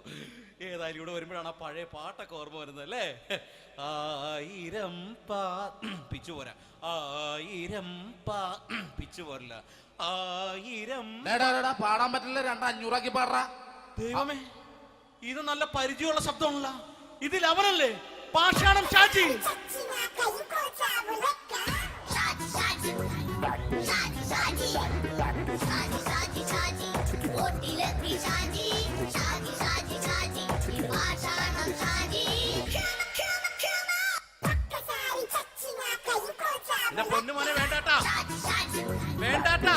ഏതായാലും ഇവിടെ വരുമ്പോഴാണ് ആ പഴയ പാട്ടൊക്കെ ഓർമ്മ വരുന്നത് അല്ലേ. 1000 പിച്ചു പോരാ, 1000 പിച്ചു പോരില്ല, 1000 പാടാൻ പറ്റില്ല, 200 പാടാ. ദൈവമേ, ഇത് നല്ല പരിചയമുള്ള ശബ്ദമാണല്ലോ. ഇതിൽ അവനല്ലേ പാഷാണം ഷാജി? പൊന്നുമോനെ വേണ്ടാട്ടാ, വേണ്ടാട്ടാ.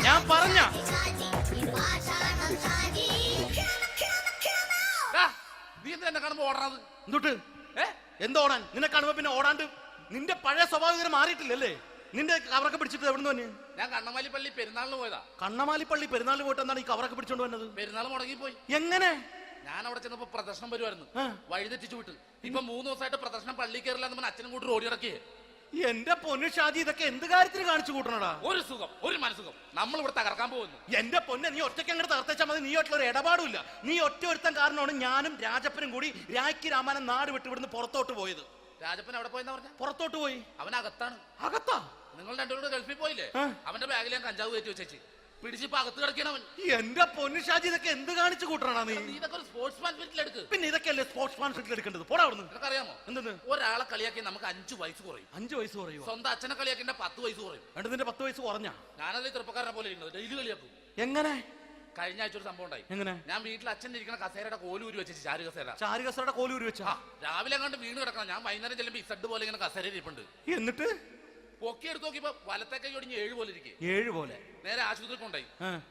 ഞാൻ പറഞ്ഞ നീ എന്താ കാണുമ്പോ ഓടാത്? എന്തൊട്ട് എന്തോടാൻ? നിന്നെ കാണുമ്പോ പിന്നെ ഓടാണ്ട് നിന്റെ പഴയ സ്വഭാവം മാറിയിട്ടില്ലല്ലേ? നിന്റെ കവറൊക്കെ പിടിച്ചിട്ട് എവിടെ നിന്ന്? ഞാൻ കണ്ണമാലിപ്പള്ളി പെരുന്നാളിന് പോയതാ. കണ്ണമാലിപ്പള്ളി പെരുന്നാളിന് പോയിട്ട് എന്താണ് ഈ കവറൊക്കെ പിടിച്ചോണ്ട് വന്നത്? പെരുന്നാൾ മുടങ്ങിപ്പോയി. എങ്ങനെ? ഞാൻ അവിടെ ചെന്നപ്പോ പ്രദർശനം വരുമായിരുന്നു, വഴിതെറ്റിച്ചു വിട്ട്. ഇപ്പൊ 3 ദിവസമായിട്ട് പ്രദർശനം പള്ളി കയറില്ല എന്ന് അച്ഛനും കൂട്ടി ഓടി ഇറക്കിയേ. എന്റെ പൊന്നു ഷാജി, ഇതൊക്കെ എന്ത് കാര്യത്തിന് കാണിച്ചു കൂട്ടണടാ? ഒരു സുഖം, ഒരു മനസുഖം. നമ്മൾ ഇവിടെ തകർക്കാൻ പോകുന്നു. എന്റെ പൊന്നെ, നീ ഒറ്റയ്ക്ക് അങ്ങോട്ട് തകർത്തേച്ചാൽ മതി. നീ ഒറ്റ ഒരു ഇടപാടില്ല. നീ ഒറ്റ ഒരുത്തൻ കാരണമാണ് ഞാനും രാജപ്പനും കൂടി രാഖി രാമാനം നാട് വിട്ട് ഇവിടുന്ന് പുറത്തോട്ട് പോയത്. രാജപ്പൻ എവിടെ പോയെന്ന് പറഞ്ഞ? പുറത്തോട്ട് പോയി. അവനകത്താണ്. അകത്താ? നിങ്ങൾ രണ്ടുപേരും ഗൾഫിൽ പോയില്ലേ? അവന്റെ ബാഗിൽ ഞാൻ കഞ്ചാവ് കയറ്റി വെച്ചേച്ച് പിടിച്ചിപ്പോ അകത്ത് കിടക്കണവൻ. എന്റെ പൊന്നു ഷാജി, ഇതൊക്കെ എന്ത് കാണിച്ചു കൂട്ടണ നീ? ഇതൊക്കെ ഒരു സ്പോർട്സ്മാൻ സ്പിരിറ്റിൽ എടുക്ക്. പിന്നെ ഇതൊക്കെയല്ലേ സ്പോർട്സ്മാൻ സ്പിരിറ്റിൽ എടുക്കേണ്ടത്? പോടാ അവിടുന്ന്. നിനക്കറിയാമോ എന്തെന്ന്? ഒരാളെ കളിയാക്കി നമുക്ക് 5 വയസ്സ് കുറയും. 5 വയസ്സ് കുറയും? സ്വന്തം അച്ഛനെ കളിയാക്കി 10 വയസ്സ് കുറയും. എന്നിട്ട് നിന്റെ 10 വയസ്സ് കുറഞ്ഞ? ഞാനത് ചെറുപ്പക്കാരനെ പോലെ ഇരിക്കുന്നത്, ഡെയിലി കളിയാക്കും. എങ്ങനെ? കഴിഞ്ഞ ആഴ്ച ഒരു സംഭവം ഉണ്ടായി. എങ്ങനെ? ഞാൻ വീട്ടിൽ അച്ഛൻ ഇരിക്കുന്ന കസേരയുടെ കോലൂരി വെച്ചു. ചാരു കസേരയുടെ കോലൂരി വെച്ചാ? രാവിലെ കണ്ട് വീണ് കിടക്കണം. ഞാൻ വൈകുന്നേരം ചെല്ലുമ്പോ ഇസഡ് പോലെ ഇങ്ങനെ കസേര ഇരിപ്പുണ്ട്. എന്നിട്ട് പൊക്കി എടുത്ത് നോക്കിയപ്പോ വലത്തെ കൈ ഒടിഞ്ഞ് 7 പോലെ ഇരിക്കും. 7 പോലെ? നേരെ ആശുപത്രി കൊണ്ടായി.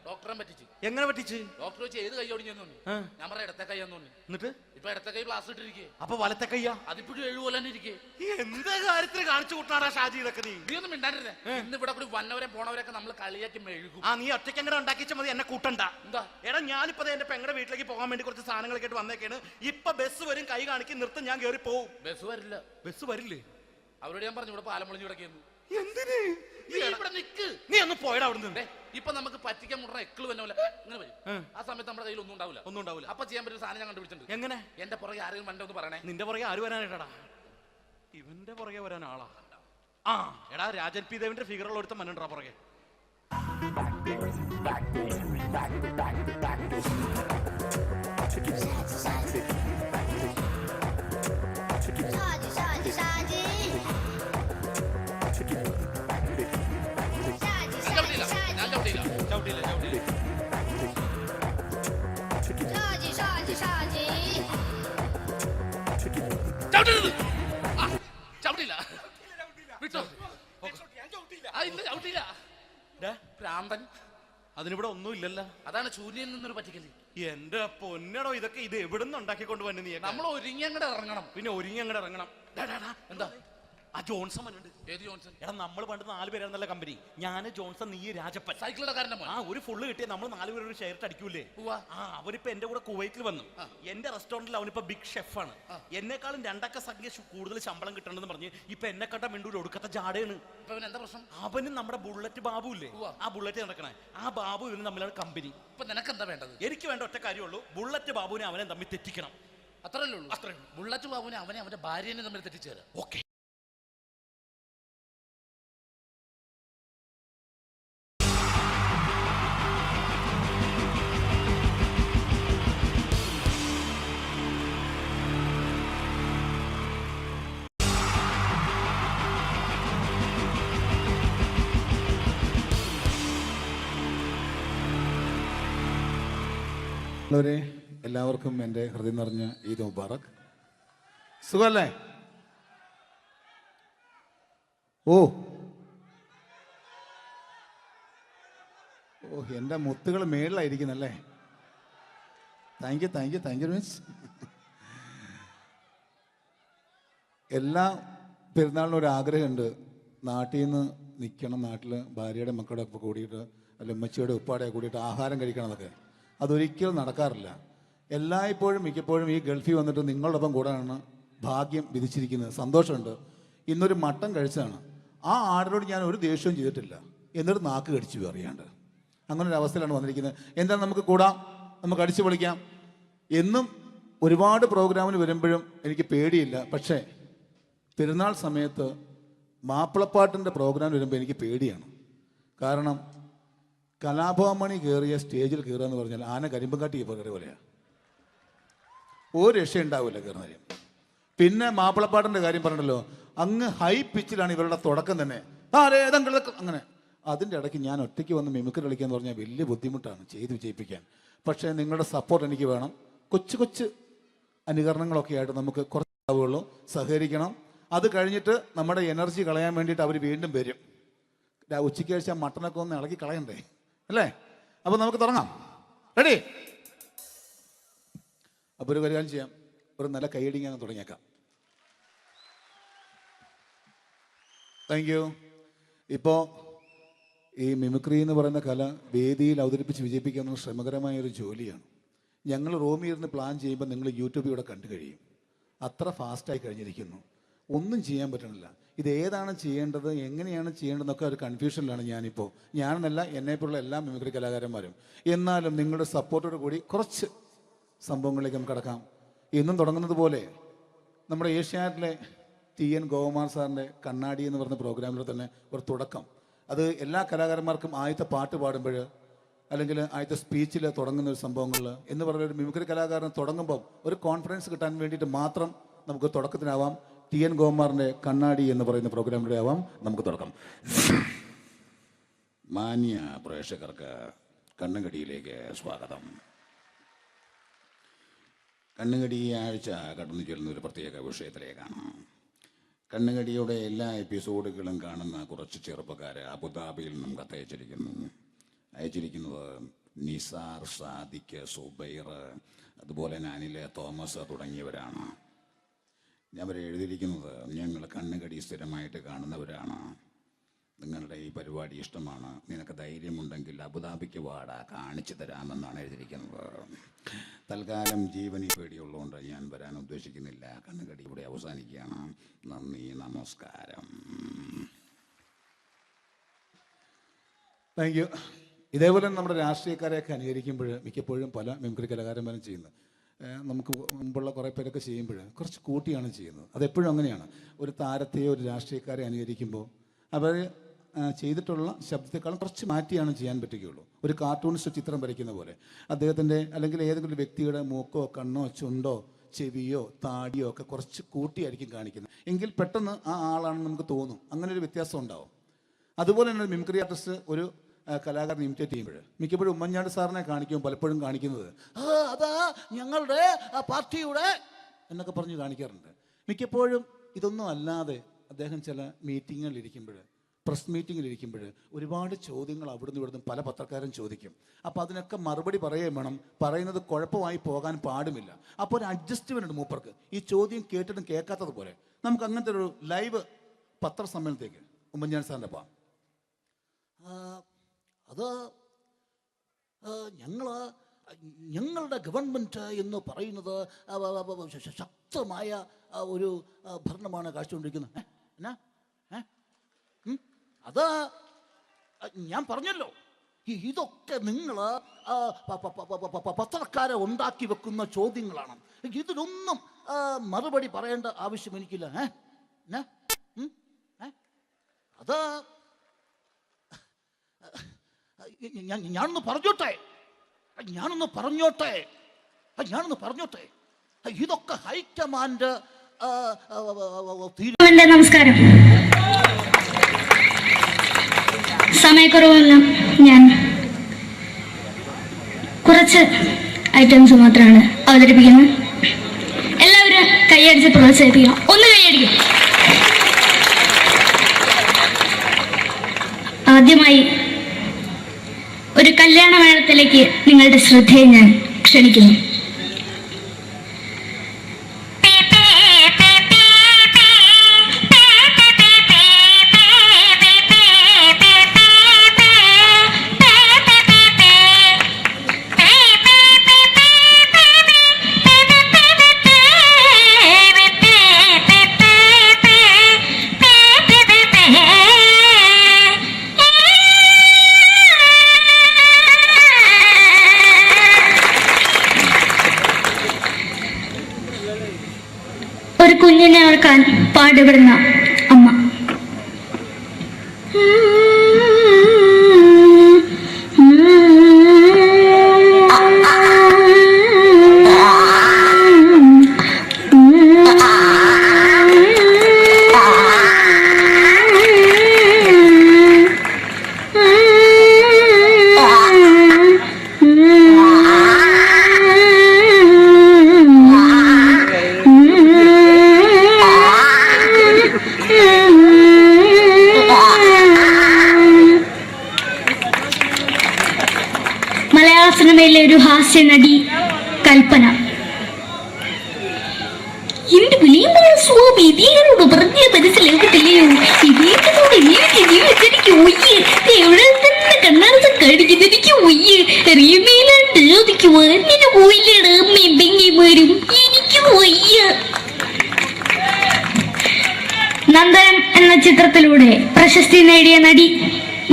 ഡോക്ടറെ പറ്റിച്ചു. എങ്ങനെ പറ്റിച്ച്? ഡോക്ടർ വെച്ച് ഏത് കൈ ഒടിഞ്ഞെന്ന് തോന്നി. ഞാൻ പറയാം ഇടത്തെ കൈ എന്ന് തോന്നി. എന്നിട്ട് ഇപ്പൊ ഇടത്തെ കൈ പ്ലാസ്റ്റർ ഇട്ടിരിക്കേ. അപ്പൊ വലത്തെ കയ്യാ? അതിപ്പോഴും 7 പോലെ തന്നെ ഇരിക്കേ. എന്ത് കാര്യത്തിന് കാണിച്ചു കൂട്ടാടാ ഷാജി ഇതൊക്കെ? നീ ഒന്നും മിണ്ടാണ്ടിരുന്നേ. ഇന്ന് ഇവിടെ കൂടി വന്നവരെ പോണവരൊക്കെ നമ്മൾ കളിയാക്കി മെഴുകും. നീ ഒറ്റയ്ക്ക് അങ്ങനെ ഉണ്ടാക്കിച്ച മതി, എന്നെ കൂട്ടണ്ട. എന്താ? എടാ, ഞാനിപ്പോ എന്റെ പെങ്ങളുടെ വീട്ടിലേക്ക് പോകാൻ വേണ്ടി കുറച്ച് സാധനങ്ങളൊക്കെ ആയിട്ട് വന്നേക്കാണ്. ഇപ്പൊ ബസ് വരും, കൈ കാണിക്കും, നിർത്തും, ഞാൻ കയറി പോവും. ബസ് വരില്ല. ബസ് വരില്ലേ? അവരോട് ഞാൻ പറഞ്ഞു ഇവിടെ പാലം പൊളിഞ്ഞു കിടക്കുന്നു. എന്തിന്? ഇവിടെ നിക്ക്. നീ ഒന്ന് പോയടാ അവിടുന്ന്. ഇപ്പൊ നമുക്ക് പറ്റിക്കാൻ മുടണ എക്കിള് തന്നെ പോലെ ഇങ്ങനെ വരും. ആ സമയത്ത് നമ്മുടെ കയ്യിൽ ഒന്നും ഉണ്ടാവില്ല. അപ്പൊ ചെയ്യാൻ പറ്റുന്ന സാധനം ഞാൻ കണ്ടുപിടിച്ചിട്ടുണ്ട്. എങ്ങനെ? എന്റെ പുറകെ ആരെങ്കിലും വണ്ടി ഒന്ന് പറയണേ. നിന്റെ പുറകെ ആര് വരാനായിട്ടാടാ? ഇവന്റെ പുറകെ വരാൻ ആളാ? എടാ, രാജൻ പി ദേവിന്റെ ഫിഗറുള്ള ഒരുത്ത മനുണ്ടാ പുറകെ. അതിനിവിടെ ഒന്നും ഇല്ലല്ലോ. അതാണ് ശൂന്യയിൽ നിന്നൊരു പറ്റിക്കല്. എന്റെ പൊന്നടോ, ഇതൊക്കെ ഇത് എവിടുന്ന് ഉണ്ടാക്കിക്കൊണ്ട് വന്നു? നീ നമ്മൾ ഒരുങ്ങി അങ്ങോട്ട് ഇറങ്ങണം. പിന്നെ ഒരുങ്ങി അങ്ങോട്ട് ഇറങ്ങണം. എന്താ? ആ ജോൺസൺ മനുണ്ട്. ഏത് ജോൺസൺ? എടാ, നമ്മൾ പണ്ട് 4 പേരായിരുന്നല്ല കമ്പനി. ഞാന്, ജോൺസൺ, നീ, രാജപ്പൻ. സൈക്കിളുടെ കാരന്റെ മോൻ. ഒരു ഫുള്ള് കിട്ടിയ നമ്മൾ 4 പേര് ഒരു ഷെയർ അടിക്കൂലേ? അവനിപ്പോ എന്റെ കൂടെ കുവൈറ്റിൽ വന്നു. എന്റെ റെസ്റ്റോറന്റിൽ അവനിപ്പോ ബിഗ് ഷെഫാണ്. എന്നെക്കാളും 2 അക്ക സംഖ്യ കൂടുതൽ ശമ്പളം കിട്ടണമെന്ന് പറഞ്ഞ് ഇപ്പൊ എന്നെക്കാട്ട മിണ്ടൂര് ഒടുക്കത്തെ ജാടയാണ്. എന്താ പ്രശ്നം? അവനും നമ്മുടെ ബുള്ളറ്റ് ബാബു ഇല്ലേ, ആ ബുള്ളറ്റ് നടക്കണേ, ആ ബാബു ഇവനും തമ്മിലാണ് കമ്പനി. ഇപ്പൊ നിനക്ക് എന്താ വേണ്ടത്? എനിക്ക് വേണ്ട ഒറ്റ കാര്യമുള്ളൂ, ബുള്ളറ്റ് ബാബുവിനെ അവനെ തമ്മിൽ തെറ്റിക്കണം. അത്രയല്ലേ ഉള്ളൂ? ബുള്ളറ്റ് ബാബുവിനെ അവനെ അവന്റെ ഭാര്യനെ തമ്മിൽ തെറ്റിച്ചു തരാം. ഓക്കെ. പ്രിയമുള്ളവരെ, എല്ലാവർക്കും എൻ്റെ ഹൃദയം നിറഞ്ഞ ഈദ് മുബാറക്. സുഖമല്ലേ? ഓ ഓ എൻ്റെ മുത്തുകൾ മേളിലായിരിക്കുന്നല്ലേ. Thank you miss. എല്ലാ പെരുന്നാളിനും ഒരു ആഗ്രഹമുണ്ട്, നാട്ടിൽ നിന്ന് നിൽക്കണം, നാട്ടിൽ ഭാര്യയുടെ മക്കളുടെ ഒക്കെ കൂടിയിട്ട് അല്ല ഉമ്മച്ചിയുടെ ഉപ്പാടെ കൂടിയിട്ട് ആഹാരം കഴിക്കണം എന്നൊക്കെ. അതൊരിക്കലും നടക്കാറില്ല. എല്ലായ്പ്പോഴും മിക്കപ്പോഴും ഈ ഗൾഫിൽ വന്നിട്ട് നിങ്ങളോടൊപ്പം കൂടാനാണ് ഭാഗ്യം വിധിച്ചിരിക്കുന്നത്. സന്തോഷമുണ്ട്. ഇന്നൊരു മട്ടൻ കഴിച്ചതാണ്. ആ ആടിനോട് ഞാൻ ഒരു ദേഷ്യവും ചെയ്തിട്ടില്ല, എന്നിട്ട് നാക്ക് കടിച്ചു അറിയാണ്ട്. അങ്ങനെ ഒരു അവസ്ഥയിലാണ് വന്നിരിക്കുന്നത്. എന്താ, നമുക്ക് കൂടാം, നമുക്ക് അടിച്ചു പൊളിക്കാം. എന്നും ഒരുപാട് പ്രോഗ്രാമിന് വരുമ്പോഴും എനിക്ക് പേടിയില്ല. പക്ഷേ പെരുന്നാൾ സമയത്ത് മാപ്പിളപ്പാട്ടിൻ്റെ പ്രോഗ്രാം വരുമ്പോൾ എനിക്ക് പേടിയാണ്. കാരണം കലാഭവമണി കയറിയ സ്റ്റേജിൽ കയറുക എന്ന് പറഞ്ഞാൽ ആന കരിമ്പം കാട്ടി കയറിയ പോലെയാണ്. ഒരു രക്ഷ ഉണ്ടാവില്ല കയറുന്ന കാര്യം. പിന്നെ മാപ്പിളപ്പാട്ടിൻ്റെ കാര്യം പറഞ്ഞല്ലോ, അങ്ങ് ഹൈ പിച്ചിലാണ് ഇവരുടെ തുടക്കം തന്നെ. അങ്ങനെ അതിൻ്റെ ഇടയ്ക്ക് ഞാൻ ഒറ്റയ്ക്ക് വന്ന് മിമിക്രി കളിക്കുക എന്ന് പറഞ്ഞാൽ വലിയ ബുദ്ധിമുട്ടാണ് ചെയ്ത് വിജയിപ്പിക്കാൻ. പക്ഷേ നിങ്ങളുടെ സപ്പോർട്ട് എനിക്ക് വേണം. കൊച്ചു കൊച്ചു അനുകരണങ്ങളൊക്കെ ആയിട്ട് നമുക്ക് കുറച്ചാവുള്ളൂ. സഹകരിക്കണം. അത് കഴിഞ്ഞിട്ട് നമ്മുടെ എനർജി കളയാൻ വേണ്ടിയിട്ട് അവർ വീണ്ടും വരും. ഉച്ചയ്ക്ക് കഴിച്ചാൽ മട്ടനൊക്കെ ഒന്ന് ഇളക്കി കളയണ്ടേ അല്ലേ? അപ്പോൾ നമുക്ക് തുടങ്ങാം. റെഡി? അപ്പോൾ ഒരു കാര്യം ചെയ്യാം, ഒരു നല്ല കൈയടിങ്ങാൻ തുടങ്ങിയേക്കാം. Thank you. ഇപ്പോൾ ഈ മിമിക്രി എന്ന് പറയുന്ന കല വേദിയിൽ അവതരിപ്പിച്ച് വിജയിപ്പിക്കുന്ന ശ്രമകരമായൊരു ജോലിയാണ്. ഞങ്ങൾ റൂമിൽ ഇരുന്ന് പ്ലാൻ ചെയ്യുമ്പോൾ നിങ്ങൾ യൂട്യൂബിൽ ഇവിടെ കണ്ടു കഴിയും. അത്ര ഫാസ്റ്റായി കഴിഞ്ഞിരിക്കുന്നു. ഒന്നും ചെയ്യാൻ പറ്റണില്ല. ഇത് ഏതാണ് ചെയ്യേണ്ടത്, എങ്ങനെയാണ് ചെയ്യേണ്ടതെന്നൊക്കെ ഒരു കൺഫ്യൂഷനിലാണ് ഞാനിപ്പോൾ. ഞാനെന്നല്ല, എന്നെപ്പോലുള്ള എല്ലാ മിമിക്രി കലാകാരന്മാരും. എന്നാലും നിങ്ങളുടെ സപ്പോർട്ടോട് കൂടി കുറച്ച് സംഭവങ്ങളിലേക്ക് നമുക്ക് കടക്കാം. എന്നും തുടങ്ങുന്നത് പോലെ നമ്മുടെ ഏഷ്യാനെറ്റിലെ TN ഗോപകുമാർ സാറിൻ്റെ കണ്ണാടി എന്ന് പറഞ്ഞ പ്രോഗ്രാമിൽ തന്നെ ഒരു തുടക്കം. അത് എല്ലാ കലാകാരന്മാർക്കും ആദ്യത്തെ പാട്ട് പാടുമ്പോൾ അല്ലെങ്കിൽ ആദ്യത്തെ സ്പീച്ചിൽ തുടങ്ങുന്ന ഒരു സംഭവങ്ങളിൽ എന്ന് പറഞ്ഞ ഒരു മിമിക്രി കലാകാരൻ തുടങ്ങുമ്പം ഒരു കോൺഫിഡൻസ് കിട്ടാൻ വേണ്ടിയിട്ട് മാത്രം നമുക്ക് തുടക്കത്തിനാവാം. TN ഗോപകുമാറിൻ്റെ കണ്ണാടി എന്ന് പറയുന്ന പ്രോഗ്രാമിലൂടെ ആവാം നമുക്ക് തുടക്കം. മാന്യ പ്രേക്ഷകർക്ക് കണ്ണുകടിയിലേക്ക് സ്വാഗതം. കണ്ണുകടി ഈ ആഴ്ച കടന്നു ചെല്ലുന്ന ഒരു പ്രത്യേക വിഷയത്തിലേക്കാണ്. കണ്ണുകടിയുടെ എല്ലാ എപ്പിസോഡുകളും കാണുന്ന കുറച്ച് ചെറുപ്പക്കാർ അബുദാബിയിൽ നിന്നും അയച്ചിരിക്കുന്നത് നിസാർ, സാദിഖ്, സുബൈർ, അതുപോലെ അനിൽ, തോമസ് തുടങ്ങിയവരാണ്. അവർ എഴുതിയിരിക്കുന്നത്, ഞങ്ങൾ കണ്ണുകടി സ്ഥിരമായിട്ട് കാണുന്നവരാണ്. നിങ്ങളുടെ ഈ പരിപാടി ഇഷ്ടമാണ്. നിനക്ക് ധൈര്യമുണ്ടെങ്കിൽ അബുദാബിക്ക് വാടാ, കാണിച്ചു തരാമെന്നാണ് എഴുതിയിരിക്കുന്നത്. തൽക്കാലം ജീവനി പേടിയുള്ളതുകൊണ്ട് ഞാൻ വരാൻ ഉദ്ദേശിക്കുന്നില്ല. കണ്ണുകടി ഇവിടെ അവസാനിക്കുകയാണ്. നന്ദി, നമസ്കാരം. Thank you. ഇതേപോലെ നമ്മുടെ രാഷ്ട്രീയക്കാരെയൊക്കെ അനുകരിക്കുമ്പോൾ മിക്കപ്പോഴും പല മിമിക്രി കലാകാരന്മാരും ചെയ്യുന്നത്, നമുക്ക് മുമ്പുള്ള കുറേ പേരൊക്കെ ചെയ്യുമ്പോൾ കുറച്ച് കൂട്ടിയാണ് ചെയ്യുന്നത്. അതെപ്പോഴും അങ്ങനെയാണ്. ഒരു താരത്തെയോ ഒരു രാഷ്ട്രീയക്കാരെ അനുകരിക്കുമ്പോൾ അവർ ചെയ്തിട്ടുള്ള ശബ്ദത്തെക്കാളും കുറച്ച് മാറ്റിയാണ് ചെയ്യാൻ പറ്റുകയുള്ളൂ. ഒരു കാർട്ടൂണിസ്റ്റ് ചിത്രം വരയ്ക്കുന്ന പോലെ അദ്ദേഹത്തിൻ്റെ അല്ലെങ്കിൽ ഏതെങ്കിലും വ്യക്തിയുടെ മൂക്കോ കണ്ണോ ചുണ്ടോ ചെവിയോ താടിയോ ഒക്കെ കുറച്ച് കൂട്ടിയായിരിക്കും കാണിക്കുന്നത്. എങ്കിൽ പെട്ടെന്ന് ആ ആളാണെന്ന് നമുക്ക് തോന്നും. അങ്ങനെ ഒരു വ്യത്യാസം ഉണ്ടാവും. അതുപോലെ തന്നെ മിമിക്രി ആർട്ടിസ്റ്റ് ഒരു കലാകാരൻ ഇമിറ്റേറ്റ് ചെയ്യുമ്പോൾ മിക്കപ്പോഴും ഉമ്മൻചാണ്ടി സാറിനെ കാണിക്കുമ്പോൾ പലപ്പോഴും കാണിക്കുന്നത് അതാ ഞങ്ങളുടെ പാർട്ടിയുടെ എന്നൊക്കെ പറഞ്ഞ് കാണിക്കാറുണ്ട്. മിക്കപ്പോഴും ഇതൊന്നും അല്ലാതെ അദ്ദേഹം ചില മീറ്റിങ്ങുകളിലിരിക്കുമ്പോൾ, പ്രസ് മീറ്റിങ്ങിലിരിക്കുമ്പോൾ ഒരുപാട് ചോദ്യങ്ങൾ അവിടുന്ന് ഇവിടുന്ന് പല പത്രക്കാരും ചോദിക്കും. അപ്പോൾ അതിനൊക്കെ മറുപടി പറയുകയും വേണം. പറയുന്നത് കുഴപ്പമായി പോകാൻ പാടുമില്ല. അപ്പോൾ ഒരു അഡ്ജസ്റ്റ്മെൻറ്റ് മൂപ്പർക്ക്. ഈ ചോദ്യം കേട്ടിട്ടും കേൾക്കാത്തതുപോലെ നമുക്ക് അങ്ങനത്തെ ഒരു ലൈവ് പത്രസമ്മേളനത്തേക്ക് ഉമ്മൻചാണ്ടി സാറിൻ്റെ പോകാം. അത് ഞങ്ങളുടെ ഗവൺമെൻറ് എന്ന് പറയുന്നത് ശക്തമായ ഒരു ഭരണമാണ് കാഴ്ചകൊണ്ടിരിക്കുന്നത്. എന്നാ അത് ഞാൻ പറഞ്ഞല്ലോ, ഇതൊക്കെ നിങ്ങൾ പത്രക്കാരെ ഉണ്ടാക്കി വെക്കുന്ന ചോദ്യങ്ങളാണ്. ഇതിനൊന്നും മറുപടി പറയേണ്ട ആവശ്യം എനിക്കില്ല. അത് ഞാനൊന്ന് പറഞ്ഞോട്ടെ. ഇതൊക്കെ ഹൈക്കമാൻഡ്. നമസ്കാരം. സമയക്കുറവെല്ലാം ഞാൻ കുറച്ച് ഐറ്റംസ് മാത്രമാണ് അവതരിപ്പിക്കുന്നത്. എല്ലാവരും കൈയടിച്ച് പ്രോത്സാഹിപ്പിക്കണം. ഒന്ന് കൈയടിക്കും. ആദ്യമായി ഒരു കല്യാണ മേളത്തിലേക്ക് നിങ്ങളുടെ ശ്രദ്ധയെ ഞാൻ ക്ഷണിക്കുന്നു. ഒരു കുഞ്ഞിനെ ഓർക്കാൻ പാടുപെടുന്ന അമ്മ. മലയാള സിനിമയിലെ ഒരു ഹാസ്യ നടി കൽപ്പന. എന്റെ വിളിയമ്പല സ്വാമി ഇതിനോട് പറഞ്ഞ മനസ്സിലാകത്തില്ലയോ? ഇതിനോട് എനിക്ക് ജീവിച്ചെനിക്ക് ഒയ്യ്, എവിടെ തന്നെ കണ്ണാടത്ത് കടിക്കുന്നത് എനിക്ക് ഒയ്യ്, അറിയുമേലാണ്ട് ചോദിക്കുവാൻ എന്നെ പോയില്ലേടാ അമ്മയും പെങ്ങിമാരും, എനിക്ക് ഒയ്യ. നന്ദനം എന്ന ചിത്രത്തിലൂടെ പ്രശസ്തി നേടിയ നടി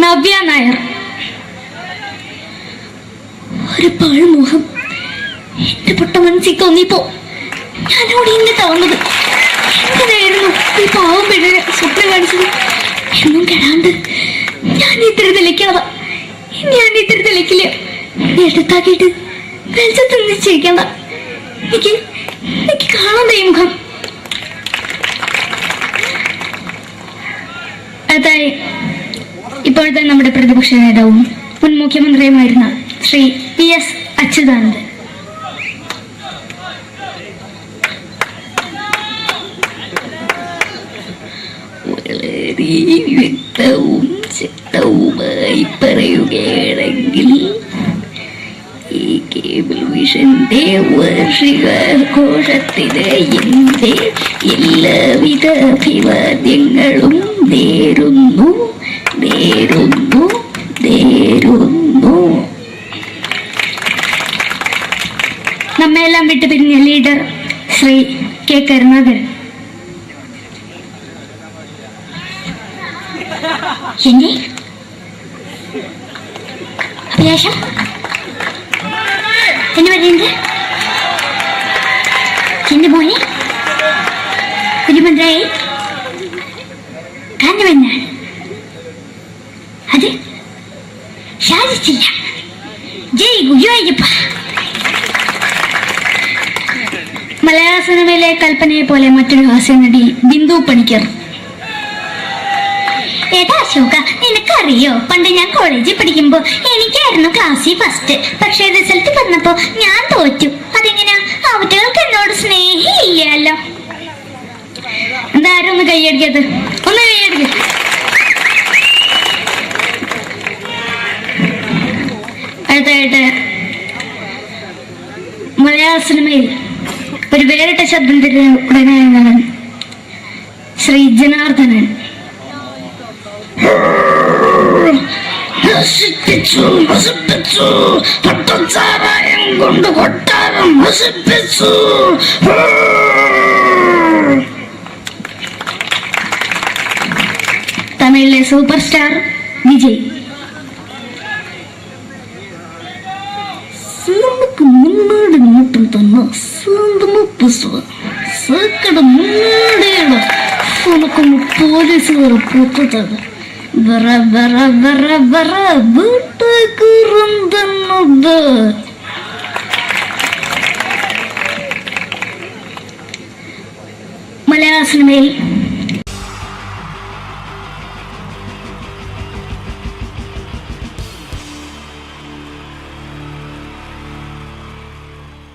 നവ്യ നായർ. ഒരു പാഴ്മുഖം എന്റെ പൊട്ട മനസ്സിൽ തോന്നിയപ്പോ ഞാനവിടെ ഇന്നിട്ടാ വന്നത്. എന്തിനായിരുന്നു ഈ പാവം പെണ്ണിനെ സ്വപ്നം കാണിച്ചത്? എന്നും കെടാണ്ട് ഞാൻ ഇത്തിരി തെളിക്കാതെ ഞാൻ ഇത്തിരി തെളിക്കില്ല. എടുത്താക്കിയിട്ട് വെളിച്ചത്ത് നിശ്ചയിക്കണ്ട. എനിക്ക് കാണാൻ ഈ മുഖം. അതായി ഇപ്പോഴത്തെ നമ്മുടെ പ്രതിപക്ഷ നേതാവും മുൻ മുഖ്യമന്ത്രിയുമായിരുന്ന ശ്രീ PS അച്യുതാനന്ദൻ. വളരെ വ്യക്തവും ശക്തവുമായി പറയുകയാണെങ്കിൽ ഈ കേബിൾ വിഷന്റെ വാർഷികാഘോഷത്തിന് എന്റെ എല്ലാവിധ അഭിവാദ്യങ്ങളും നേരുന്നു. നമ്മയെല്ലാം വിട്ടുപിരിഞ്ഞ ലീഡർ ശ്രീ K. കരുണാകരൻ. എന്റെ അഭിലാഷം എന്ന് പറയുന്നത് എന്റെ മോനെ കുഞ്ഞുമന്ത്രായി കാണുമെന്നാണ്. അത് സാധിച്ചില്ല. ജയ് ഗുരുവായൂരപ്പ. മലയാള സിനിമയിലെ കൽപ്പനയെ പോലെ മറ്റൊരു ഹാസ്യ നടി ബിന്ദു പണിക്കർ. ഏതാ അശോക, നിനക്കറിയോ പണ്ട് ഞാൻ കോളേജിൽ പഠിക്കുമ്പോ എനിക്കായിരുന്നു ക്ലാസ്സിൽ ഫസ്റ്റ്. പക്ഷെ റിസൾട്ട് വന്നപ്പോ ഞാൻ തോറ്റു. അതെങ്ങനെയാ? അവറ്റകൾക്ക് എന്നോട് സ്നേഹമില്ലല്ലോ. എന്താരും ഒന്ന് കൈയടിക്കത്? ഒന്ന് കൈയടിക്ക. അടുത്തായിട്ട് മലയാള സിനിമയിൽ ഒരു വേറിട്ട ശബ്ദത്തിന്റെ ഉടനെയാണ് ശ്രീ ജനാർദ്ദനൻ. പട്ടച്ചാരായം കൊണ്ട് കൊട്ടാരം നശിപ്പിച്ചു. തമിഴിലെ സൂപ്പർ സ്റ്റാർ വിജയ്. നമുക്ക് മുന്നോടി നോട്ടം തന്നെ സ്വന്തമോ പുസ്തകം സക്കട മുന്നോടിയാണ് ഉനക്കൊന്ന് പോലീസുകാർ പൊത്തത് വറ വറ വറ വറ വീട്ടുകുറുന്നത്. മലയാള സിനിമയിൽ